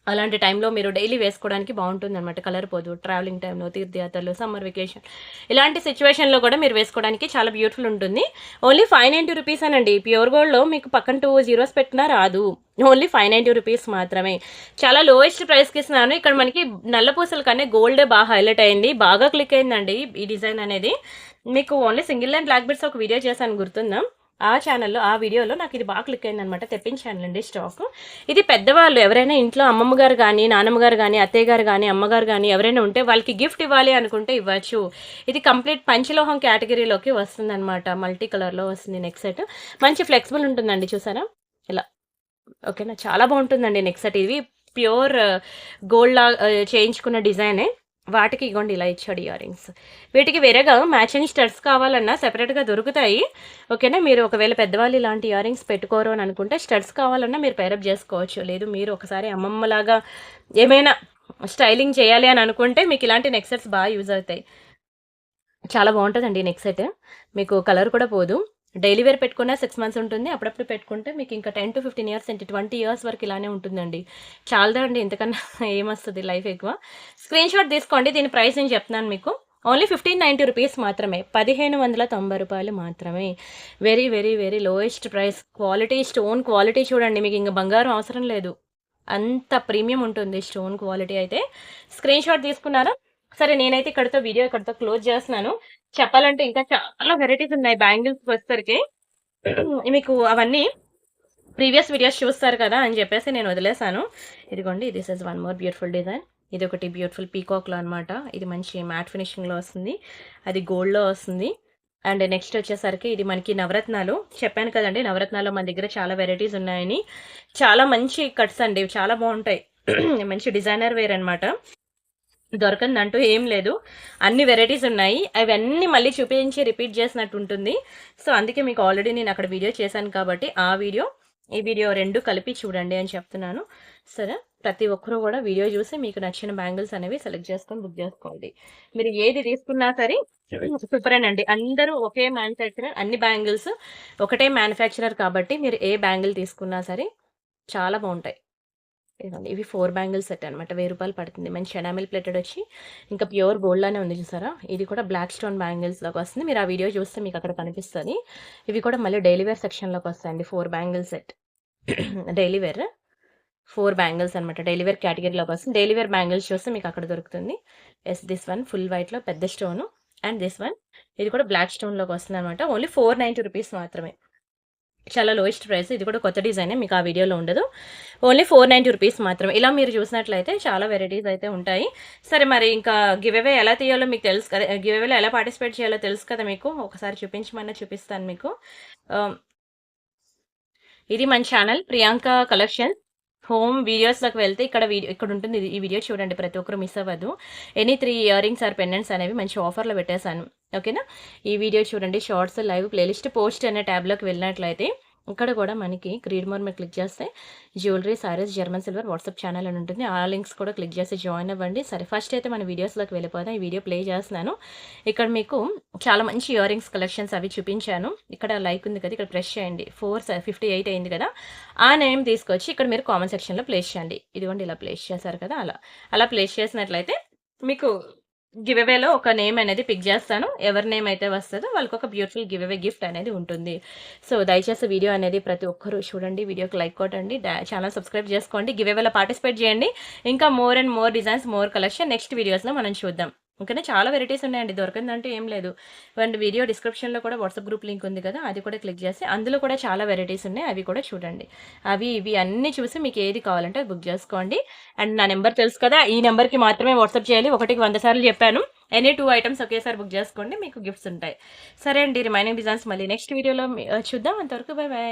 అలాంటి టైంలో మీరు డైలీ వేసుకోవడానికి బావుంటుందనమాట. కలర్ పోదు. ట్రావెలింగ్ టైంలో, తీర్థయాత్రలు, సమ్మర్ వెకేషన్ ఇలాంటి సిచ్యువేషన్‌లో కూడా మీరు వేసుకోవడానికి చాలా బ్యూటిఫుల్ ఉంటుంది. ఓన్లీ 590 రూపీసేనండి. ప్యూర్ గోల్డ్‌లో మీకు పక్కన 2 జీరోస్ పెట్టినా రాదు. ఓన్లీ 590 రూపీస్ మాత్రమే. చాలా లోయెస్ట్ ప్రైస్‌కి ఇస్తున్నాను. ఇక్కడ మనకి నల్ల పూసల కన్నా గోల్డే బాగా హైలైట్ అయింది. బాగా క్లిక్ అయిందండి ఈ డిజైన్ అనేది. మీకు only single line black bits ఒక వీడియో చేశాను గుర్తుందా? ఆ వీడియోలో నాకు ఇది బాగా క్లిక్ అయిందనమాట. తెప్పించానులెండి స్టాక్. ఇది పెద్దవాళ్ళు ఎవరైనా ఇంట్లో అమ్మమ్మ గారు గానీ, నానమ్మ గారు గానీ, అత్తయ్య గారు గానీ, అమ్మగారు గానీ ఎవరైనా ఉంటే వాళ్ళకి గిఫ్ట్ ఇవ్వాలి అనుకుంటే ఇవ్వచ్చు. ఇది కంప్లీట్ పంచలోహం కేటగిరీలోకి వస్తుందనమాట. మల్టీ కలర్‌లో వస్తుంది నెక్ సెట్. మంచి ఫ్లెక్సిబుల్ ఉంటుందండి చూసారా? ఇలా. ఓకేనా? చాలా బాగుంటుందండి నెక్ సెట్. ఇవి ప్యూర్ గోల్డ్ చేయించుకున్న డిజైనే. వాటికి ఇగోండి ఇలా ఇచ్చాడు ఇయర్ రింగ్స్. వీటికి వేరేగా మ్యాచింగ్ స్టడ్స్ కావాలన్నా సెపరేట్‌గా దొరుకుతాయి. ఓకేనా? మీరు ఒకవేళ పెద్దవాళ్ళు ఇలాంటి ఇయర్ రింగ్స్ పెట్టుకోరు అని అనుకుంటే స్టడ్స్ కావాలన్నా మీరు పేరప్ చేసుకోవచ్చు. లేదు మీరు ఒకసారి అమ్మమ్మలాగా ఏమైనా స్టైలింగ్ చేయాలి అని అనుకుంటే మీకు ఇలాంటి నెక్ సెట్స్ బాగా యూజ్ అవుతాయి. చాలా బాగుంటుందండి ఈ నెక్ సెట్. మీకు కలర్ కూడా పోదు. డైలీ వేర్ పెట్టుకున్నా 6 మంత్స్ ఉంటుంది. అప్పుడప్పుడు పెట్టుకుంటే మీకు ఇంకా 10-15 ఇయర్స్ ఏంటి 20 ఇయర్స్ వరకు ఇలానే ఉంటుందండి. చాలదా అండి ఇంతకన్నా ఏమొస్తది లైఫ్ ఎక్కువ. స్క్రీన్ షాట్ తీసుకోండి. దీని ప్రైస్ నేను చెప్తున్నాను మీకు. ఓన్లీ 1590 రూపీస్ మాత్రమే. రూ. 1590 మాత్రమే. Very, very, very lowest price. Quality stone quality చూడండి. మీకు ఇంక బంగారం అవసరం లేదు. అంత ప్రీమియం ఉంటుంది స్టోన్ క్వాలిటీ అయితే. స్క్రీన్ షాట్ తీసుకున్నారా? సరే నేనైతే ఇక్కడితో క్లోజ్ చేస్తున్నాను. చెప్పాలంటే ఇంకా చాలా వెరైటీస్ ఉన్నాయి బ్యాంగిల్స్‌కి వచ్చేసరికి. మీకు అవన్నీ ప్రీవియస్ వీడియోస్ చూస్తారు కదా అని చెప్పేసి నేను వదిలేసాను. ఇదిగోండి this is one more beautiful design. ఇది ఒకటి బ్యూటిఫుల్ పీకాక్‌లో అనమాట. ఇది మంచి మ్యాట్ ఫినిషింగ్‌లో వస్తుంది. అది గోల్డ్‌లో వస్తుంది. అండ్ నెక్స్ట్ వచ్చేసరికి ఇది మనకి నవరత్నాలు. చెప్పాను కదండీ నవరత్నాల్లో మన దగ్గర చాలా వెరైటీస్ ఉన్నాయని. చాలా మంచి కట్స్ అండి. చాలా బావుంటాయి. మంచి డిజైనర్ వేర్ అనమాట. దొరకందంటూ ఏం లేదు. అన్ని వెరైటీస్ ఉన్నాయి. అవన్నీ మళ్ళీ చూపించి రిపీట్ చేసినట్టు ఉంటుంది. సో, అందుకే మీకు ఆల్రెడీ నేను అక్కడ వీడియో చేశాను కాబట్టి ఆ వీడియో, ఈ వీడియో 2 కలిపి చూడండి అని చెప్తున్నాను. సరే. ప్రతి ఒక్కరు కూడా వీడియో చూసి మీకు నచ్చిన బ్యాంగిల్స్ అనేవి సెలెక్ట్ చేసుకొని బుక్ చేసుకోండి. మీరు ఏది తీసుకున్నా సరే సూపరేనండి. అందరూ ఒకే మ్యానుఫ్యాక్చరర్ అన్ని బ్యాంగిల్స్ ఒకటే మ్యానుఫ్యాక్చరర్ కాబట్టి మీరు ఏ బ్యాంగిల్ తీసుకున్నా సరే చాలా బావుంటాయి. ఇదిగోండి ఇవి 4 బ్యాంగిల్ సెట్ అనమాట. రూ. 1000 పడుతుంది. మంచి ఎనామిల్ ప్లేటెడ్ వచ్చి ఇంకా ప్యూర్ గోల్డ్ లానే ఉంది చూసారా? ఇది కూడా బ్లాక్ స్టోన్ బ్యాంగిల్స్ లాగా వస్తుంది. మీరు ఆ వీడియో చూస్తే మీకు అక్కడ కనిపిస్తది. ఇవి కూడా మళ్ళీ డైలీ వేర్ సెక్షన్‌లోకి వస్తాయండి. 4 bangle set. Daily wear 4 bangles అనమాట. డైలీ వేర్ కేటగిరీలోకి వస్తుంది. డైలీ వేర్ బ్యాంగిల్స్ చూస్తే మీకు అక్కడ దొరుకుతుంది. యెస్ దిస్ వన్ ఫుల్ వైట్‌లో పెద్ద స్టోను అండ్ దిస్ వన్ ఇది కూడా బ్లాక్ స్టోన్‌లోకి వస్తుందనమాట. ఓన్లీ 490 రూపీస్ మాత్రమే. చాలా లోయెస్ట్ ప్రైస్. ఇది కూడా కొత్త డిజైనే. మీకు ఆ వీడియోలో ఉండదు. ఓన్లీ 490 రూపీస్ మాత్రమే. ఇలా మీరు చూసినట్లయితే చాలా వెరైటీస్ అయితే ఉంటాయి. సరే మరి ఇంకా గివ్ అవే ఎలా తీయాలో మీకు తెలుసు కదా! గివ్ అవేలో ఎలా పార్టిసిపేట్ చేయాలో తెలుసు కదా మీకు. ఒకసారి చూపించమన్నా చూపిస్తాను మీకు. ఆహ్, ఇది మన ఛానల్ ప్రియాంక కలెక్షన్స్. హోమ్ వీడియోస్‌లోకి వెళ్తే ఇక్కడ ఉంటుంది. ఈ వీడియో చూడండి. ప్రతి ఒక్కరు మిస్ అవ్వద్దు. Any 3 earrings or pendants అనేవి మంచి ఆఫర్‌లో పెట్టేశాను. ఓకేనా? ఈ వీడియో చూడండి. షార్ట్స్, లైవ్, ప్లేలిస్ట్, పోస్ట్ అనే ట్యాబ్‌లోకి వెళ్ళినట్లయితే ఇక్కడ కూడా మనకి రీడ్ మోర్ మీద క్లిక్ చేస్తే jewellery, saris, German silver WhatsApp channel అని ఉంటుంది. ఆ లింక్స్ కూడా క్లిక్ చేసి జాయిన్ అవ్వండి. సరే ఫస్ట్ అయితే మన వీడియోస్‌లోకి వెళ్ళిపోదాం. ఈ వీడియో ప్లే చేస్తున్నాను. ఇక్కడ మీకు చాలా మంచి ఇయర్ రింగ్స్ కలెక్షన్స్ అవి చూపించాను. ఇక్కడ లైక్ ఉంది కదా! ఇక్కడ ప్రెస్ చేయండి. 458 అయింది కదా! ఆ నేమ్ తీసుకొచ్చి ఇక్కడ మీరు కామెంట్ సెక్షన్‌లో ప్లేస్ చేయండి. ఇదిగోండి ఇలా ప్లేస్ చేశారు కదా! అలా ప్లేస్ చేసినట్లయితే మీకు గివ్ అవేలో ఒక నేమ్ అనేది పిక్ చేస్తాను. ఎవరి నేమ్ అయితే వస్తదో వాళ్ళకొక బ్యూటిఫుల్ గివ్ అవే గిఫ్ట్ అనేది ఉంటుంది. సో, దయచేసి వీడియో అనేది ప్రతి ఒక్కరు చూడండి. వీడియోకి లైక్ కొట్టండి. ఛానల్ సబ్స్క్రైబ్ చేసుకోండి. గివ్ అవేలో పార్టిసిపేట్ చేయండి. ఇంకా more and more designs, more collection next వీడియోస్‌లో మనం చూద్దాం. ఓకేనా. చాలా వెరైటీస్ ఉన్నాయండి. దొరకందంటూ ఏం లేదు. అండ్ వీడియో డిస్క్రిప్షన్‌లో కూడా వాట్సాప్ గ్రూప్ లింక్ ఉంది కదా! అది కూడా క్లిక్ చేసి అందులో కూడా చాలా వెరైటీస్ ఉన్నాయి. అవి కూడా చూడండి. అవి ఇవి అన్నీ చూసి మీకు ఏది కావాలంటే అది బుక్ చేసుకోండి. అండ్ నా నెంబర్ తెలుసు కదా! ఈ నెంబర్‌కి మాత్రమే వాట్సాప్ చేయాలి. ఒకటికి 100 సార్లు చెప్పాను. ఎనీ 2 ఐటెమ్స్ ఒకేసారి బుక్ చేసుకోండి. మీకు గిఫ్ట్స్ ఉంటాయి. సరే అండి. రిమైనింగ్ డిజైన్స్ మళ్ళీ నెక్స్ట్ వీడియోలో చూద్దాం. అంతవరకు బై బై.